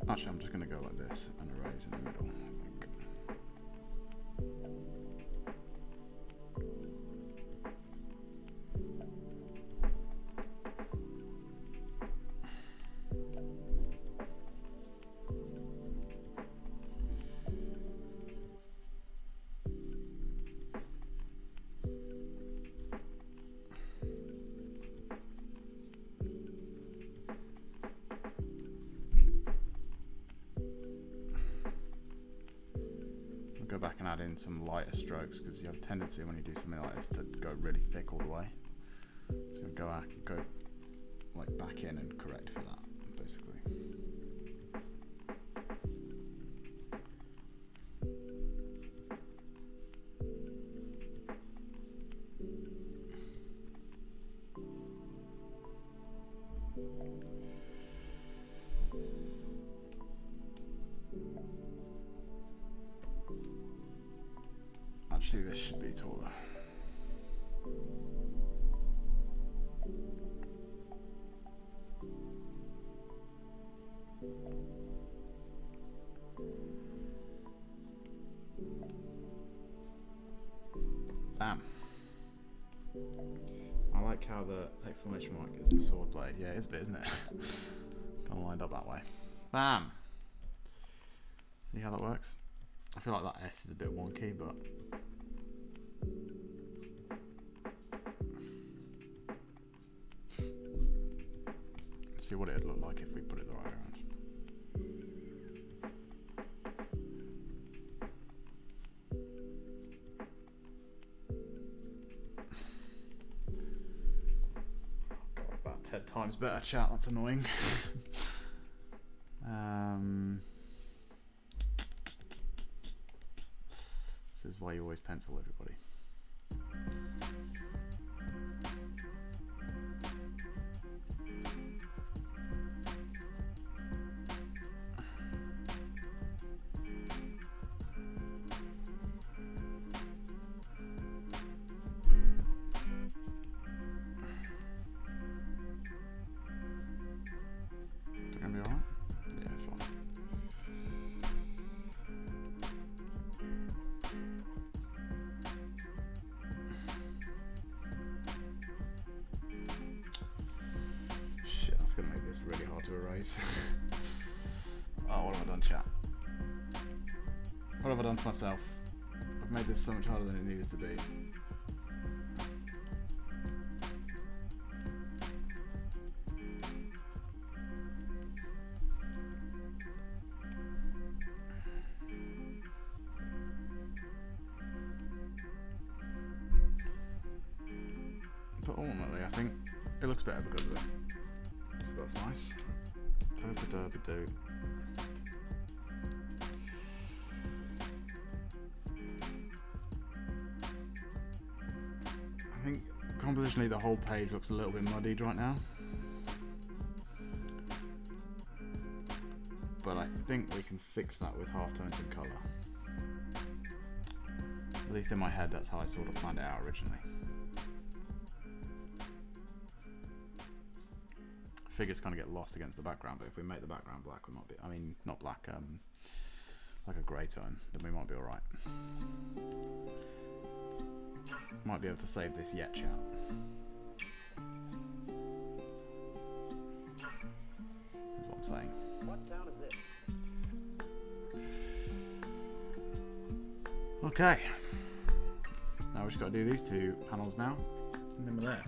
Actually, I'm just going to go like this and erase in the middle, I think. Go back and add in some lighter strokes because you have a tendency when you do something like this to go really thick all the way. So go like back in and correct for that, basically. Actually, this should be taller. Bam. I like how the exclamation mark is the sword blade. Yeah, it's a bit, isn't it? Kind of lined up that way. Bam. See how that works? I feel like that S is a bit wonky, but see what it'd look like if we put it the right way around. God, about 10 times better, chat. That's annoying. This is why you always pencil everybody. Is it gonna be alright? Yeah, fine. Shit, that's gonna make this really hard to erase. Oh, what have I done, chat? What have I done to myself? I've made this so much harder than it needed to be. But ultimately, I think it looks better because of it. So that's nice. Derby-derby-doo. I think compositionally the whole page looks a little bit muddied right now. But I think we can fix that with halftones and colour. At least in my head, that's how I sort of planned it out originally. Figures kind of get lost against the background, but if we make the background black, we might be, I mean, not black, like a grey tone, then we might be alright. Might be able to save this yet, chat. That's what I'm saying. What town is this? Okay. Now we just got to do these two panels now, and then we're there.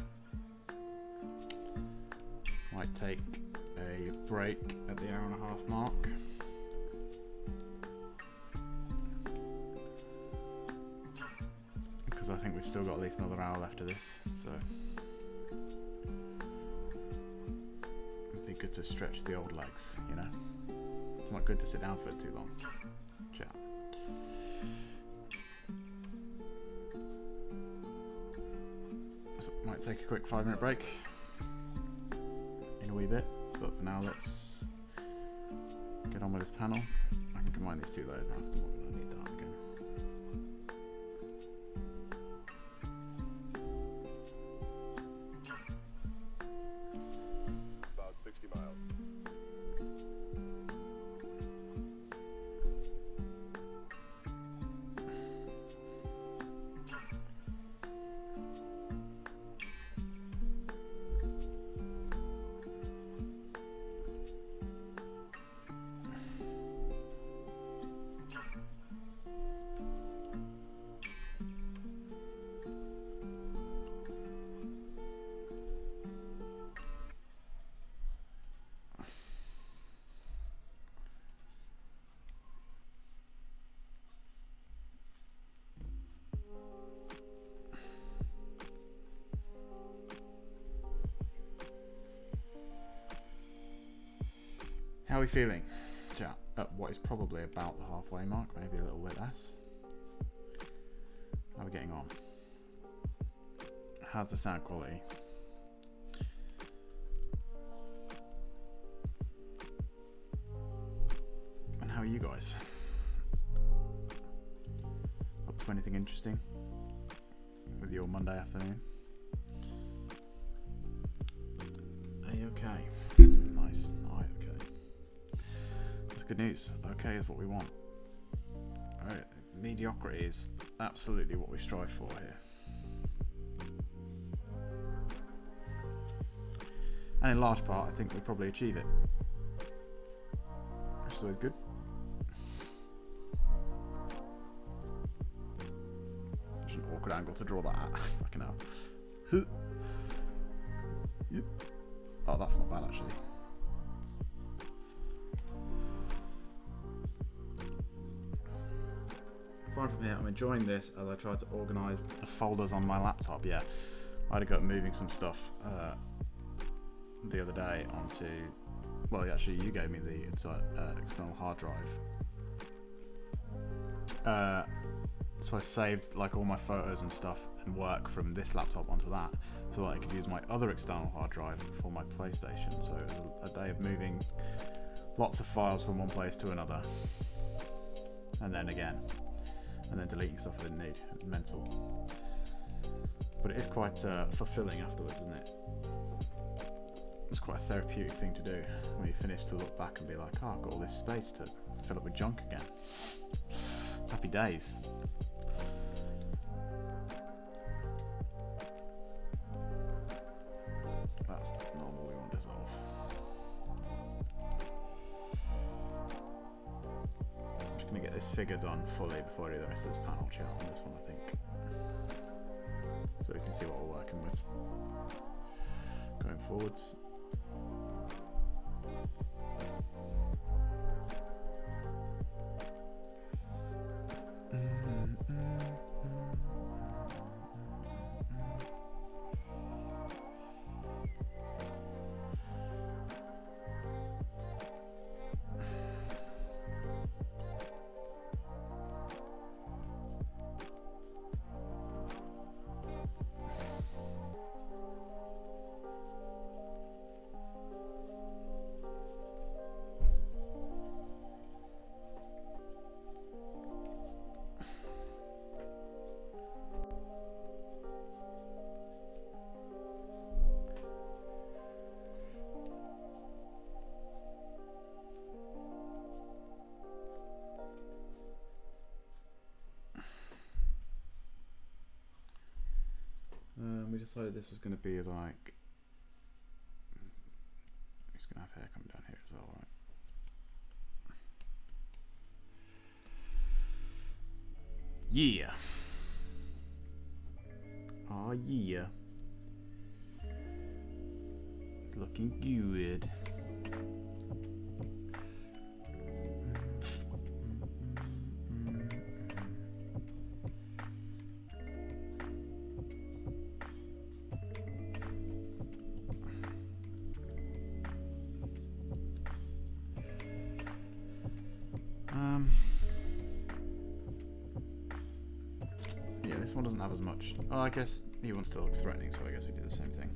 Might take a break at the hour-and-a-half mark. Because I think we've still got at least another hour left of this, so it'd be good to stretch the old legs, you know? It's not good to sit down for too long. Chat. So might take a quick 5-minute break in a wee bit, but for now let's get on with this panel. I can combine these two layers now because I'm not going to need that again. About 60 miles. How are we feeling? Chat, at what is probably about the halfway mark, maybe a little bit less. How are we getting on? How's the sound quality? And how are you guys? Up to anything interesting with your Monday afternoon? Are you okay? Nice. Alright, okay. That's good news. Okay is what we want. Alright, mediocrity is absolutely what we strive for here. And in large part, I think we probably achieve it. Which is always good. Such an awkward angle to draw that at. Fucking hell. Yep. Oh, that's not bad actually. Fine from here. I'm enjoying this as I try to organise the folders on my laptop. Yeah, I had to go moving some stuff the other day onto. Well, actually, you gave me the external hard drive. So I saved like all my photos and stuff and work from this laptop onto that, so that I could use my other external hard drive for my PlayStation. So it was a day of moving lots of files from one place to another, and then again, and then deleting stuff I didn't need. It was mental, but it is quite fulfilling afterwards, isn't it? It's quite a therapeutic thing to do when you finish, to look back and be like, oh, I've got all this space to fill up with junk again. Happy days. That's normal, we won't dissolve. I'm just going to get this figure done fully before I do the rest of this panel chat on this one, I think. So we can see what we're working with going forwards. We decided this was going to be like, it's going to have hair coming down here as well, right? Yeah. Oh yeah. Looking good. Yeah, this one doesn't have as much. Oh, I guess he wants to look threatening, so I guess we do the same thing.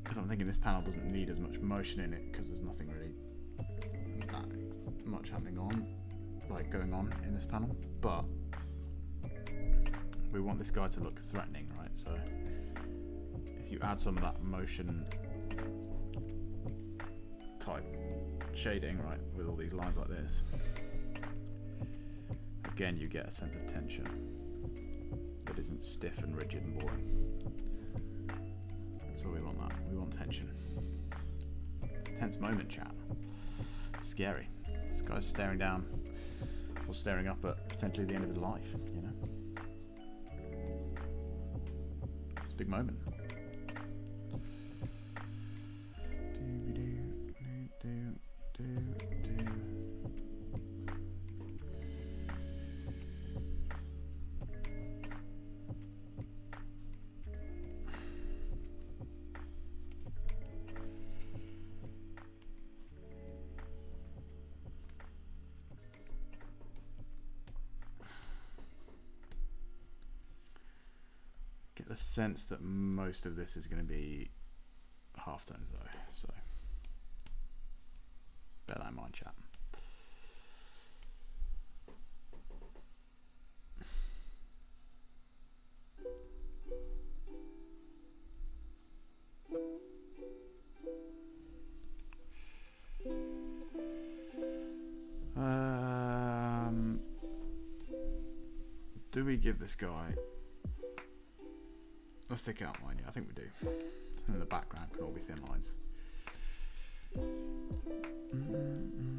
Because I'm thinking this panel doesn't need as much motion in it, because there's nothing really that much happening on, like going on in this panel. But we want this guy to look threatening, right? So if you add some of that motion type shading, right, with all these lines like this, again you get a sense of tension that isn't stiff and rigid and boring. So we want that. We want tension. Tense moment, chat. It's scary. This guy's staring down or staring up at potentially the end of his life, you know? It's a big moment. The sense that most of this is going to be halftones though, so bear that in mind, chat. Do we give this guy a thick outline? Yeah, I think we do. And the background can all be thin lines.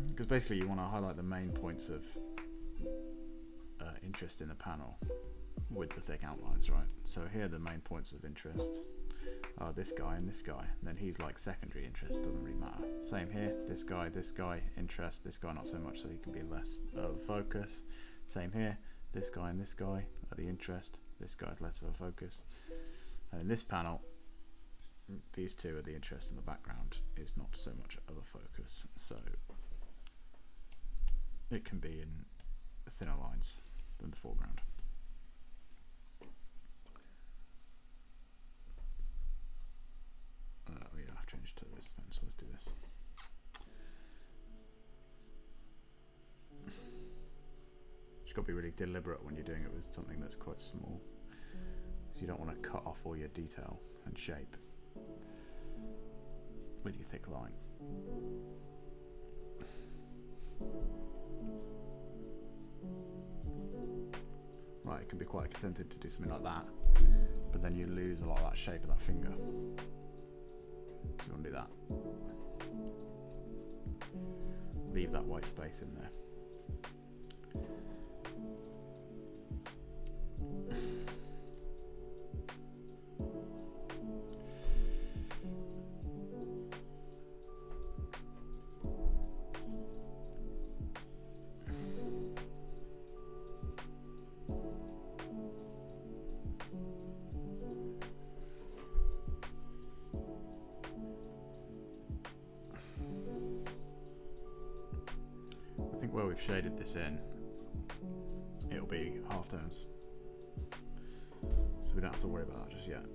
Because basically you want to highlight the main points of interest in the panel with the thick outlines, right? So here are the main points of interest. oh, this guy and this guy. And then he's like secondary interest, doesn't really matter. Same here, this guy, interest, this guy not so much, so he can be less of a focus. Same here, this guy and this guy are the interest, this guy's less of a focus. And in this panel, these two are the interest in the background, is not so much of a focus, so it can be in thinner lines than the foreground. Yeah, I've changed to this then, so let's do this. You've got to be really deliberate when you're doing it with something that's quite small. You don't want to cut off all your detail and shape with your thick line. Right, it can be quite tempting to do something like that, but then you lose a lot of that shape of that finger. So you want to do that. Leave that white space in there. Where we've shaded this in, it'll be half tones, so we don't have to worry about that just yet.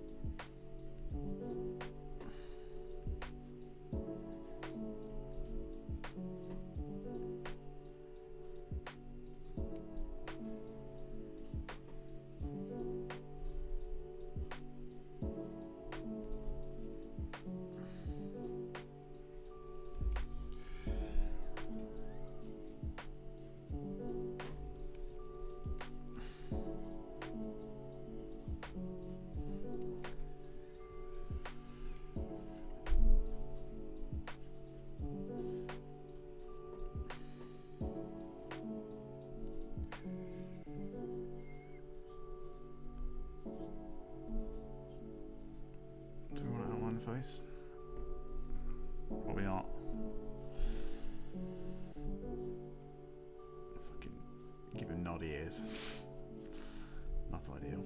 Face? Probably not. Fucking give him nod ears. Not ideal.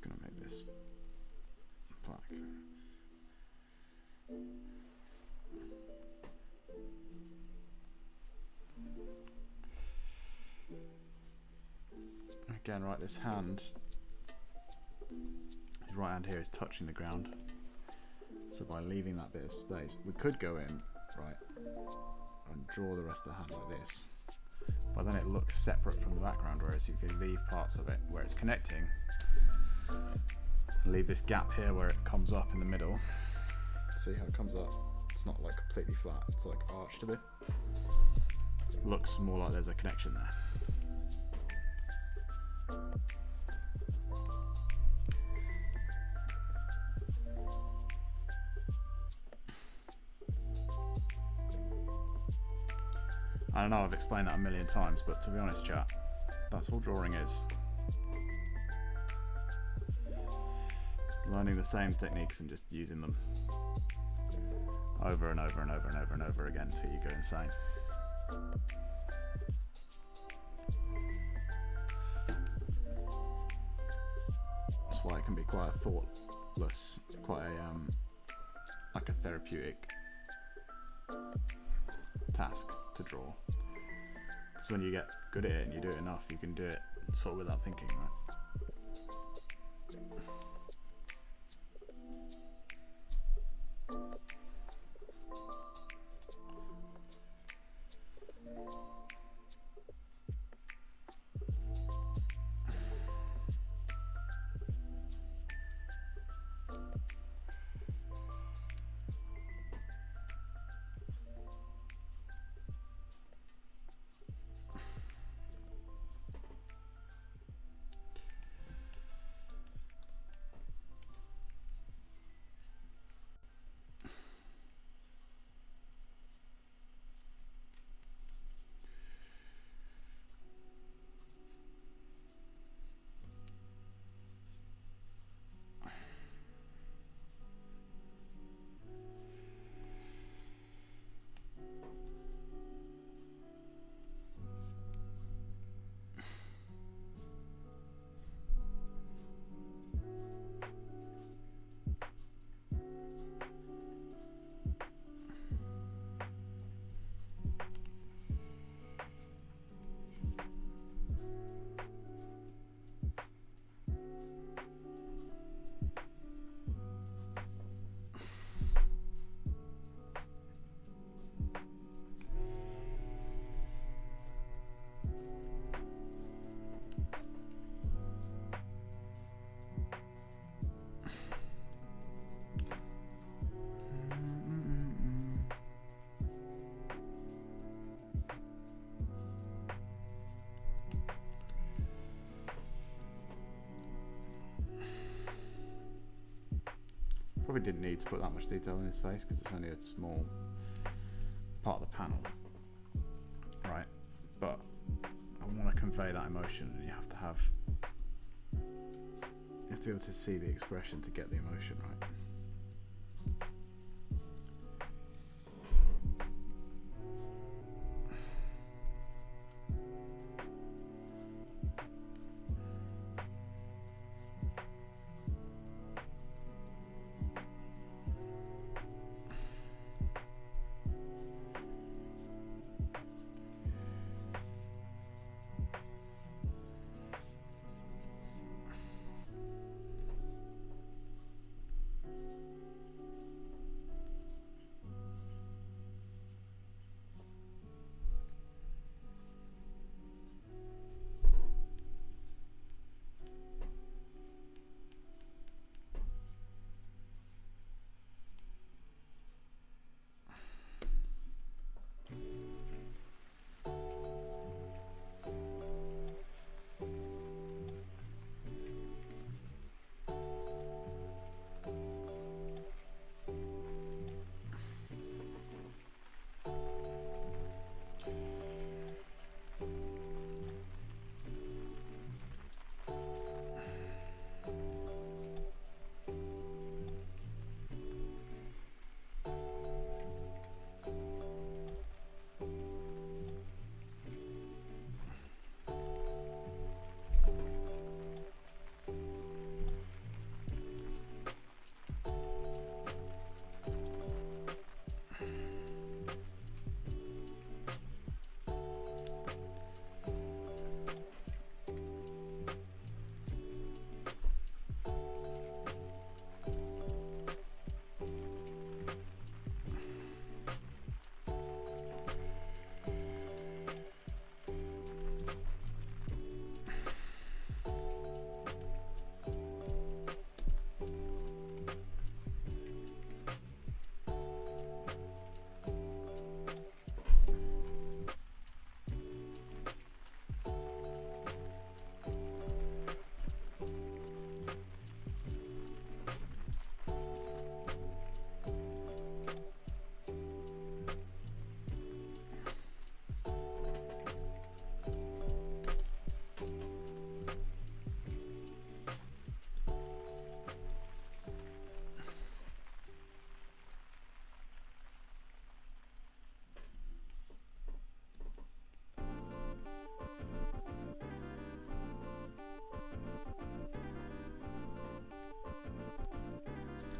Gonna make this black. Again, right, this hand, his right hand here is touching the ground. So by leaving that bit of space, we could go in, right, and draw the rest of the hand like this. But then it looks separate from the background, whereas you could leave parts of it where it's connecting. Leave this gap here where it comes up in the middle. See how it comes up? It's not like completely flat, it's like arched a bit. Looks more like there's a connection there. I don't know, I've explained that a million times, but to be honest, chat, that's all drawing is. Learning the same techniques and just using them over and over and over and over and over again until you go insane. That's why it can be quite a thoughtless, quite a like a therapeutic task to draw. Because when you get good at it and you do it enough, you can do it sort of without thinking, right? probably didn't need to put that much detail in his face because it's only a small part of the panel, right? But I want to convey that emotion, and you have to be able to see the expression to get the emotion, right?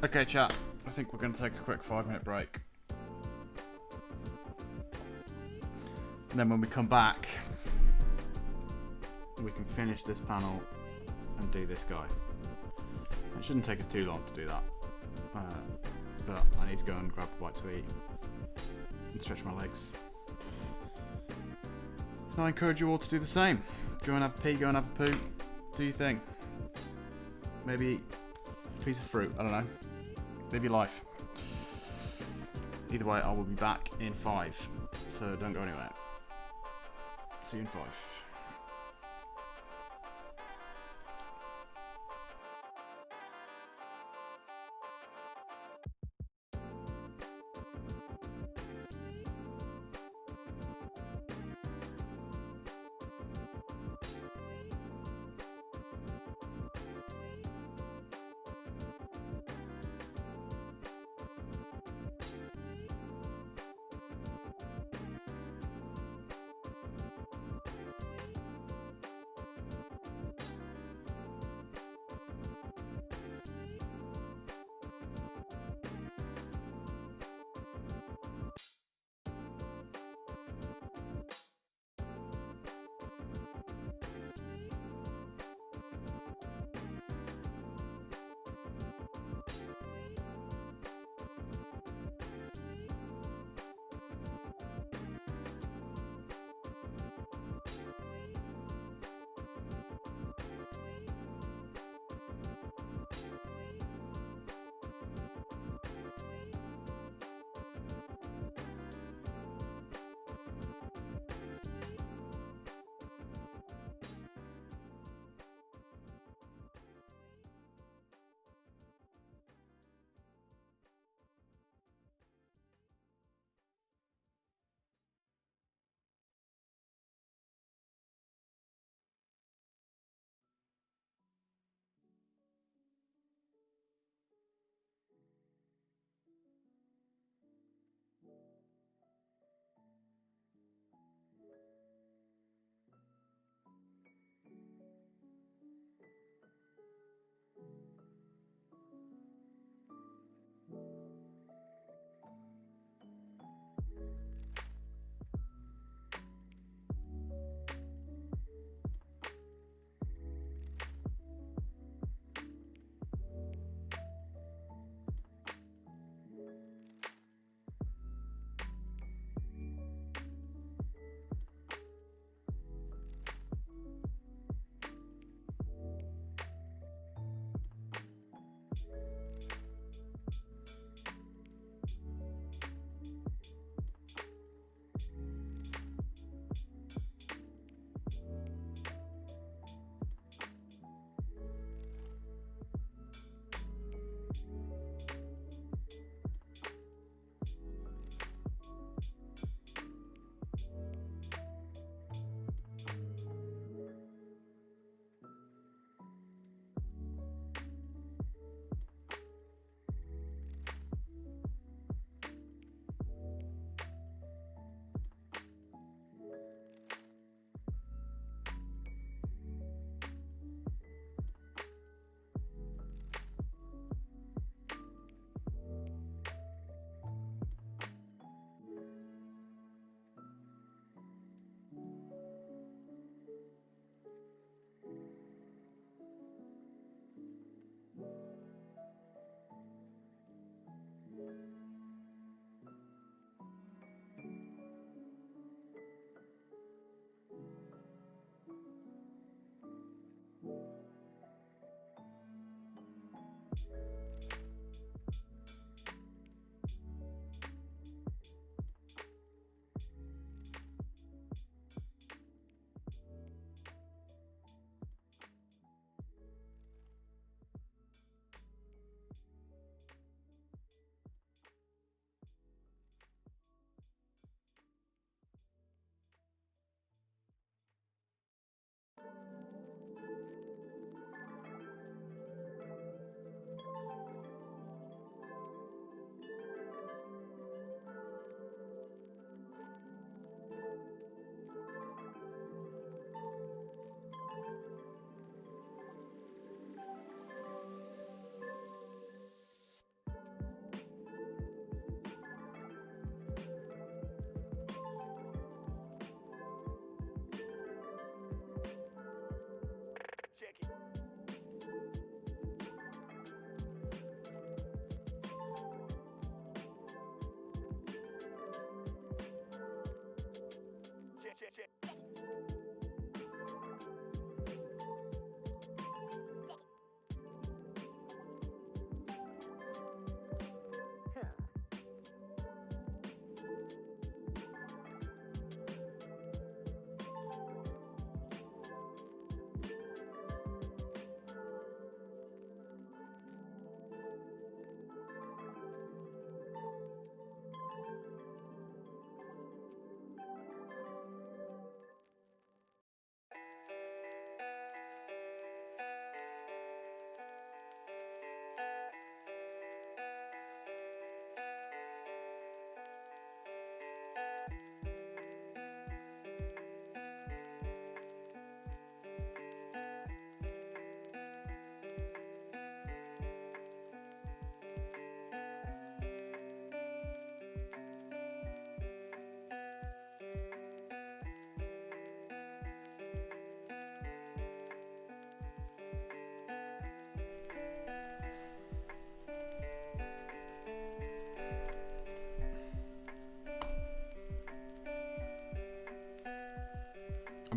Okay, chat. I think we're going to take a quick 5-minute break. And then when we come back, we can finish this panel and do this guy. It shouldn't take us too long to do that. But I need to go and grab a bite to eat and stretch my legs. And I encourage you all to do the same. Go and have a pee, go and have a poo. Do your thing. Maybe eat a piece of fruit, I don't know. Live your life. Either way, I will be back in 5. So don't go anywhere. See you in 5.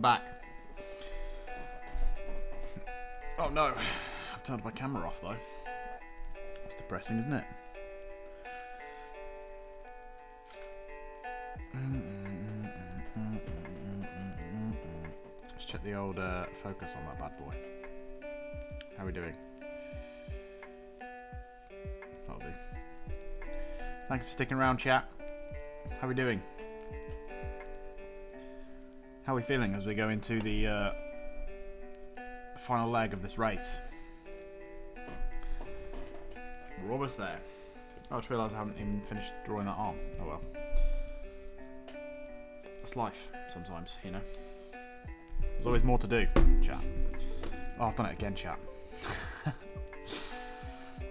back. Oh no, I've turned my camera off though. That's depressing, isn't it? Let's check the old focus on that bad boy. How are we doing? That'll do. Thanks for sticking around, chat. How are we doing? How are we feeling as we go into the final leg of this race? We're almost there. I just realised I haven't even finished drawing that arm. Oh well. That's life sometimes, you know. There's always more to do, chat. Oh, I've done it again, chat.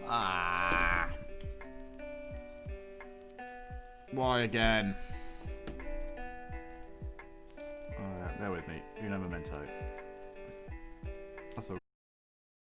Ah. Why again? Bear with me. Uno momento.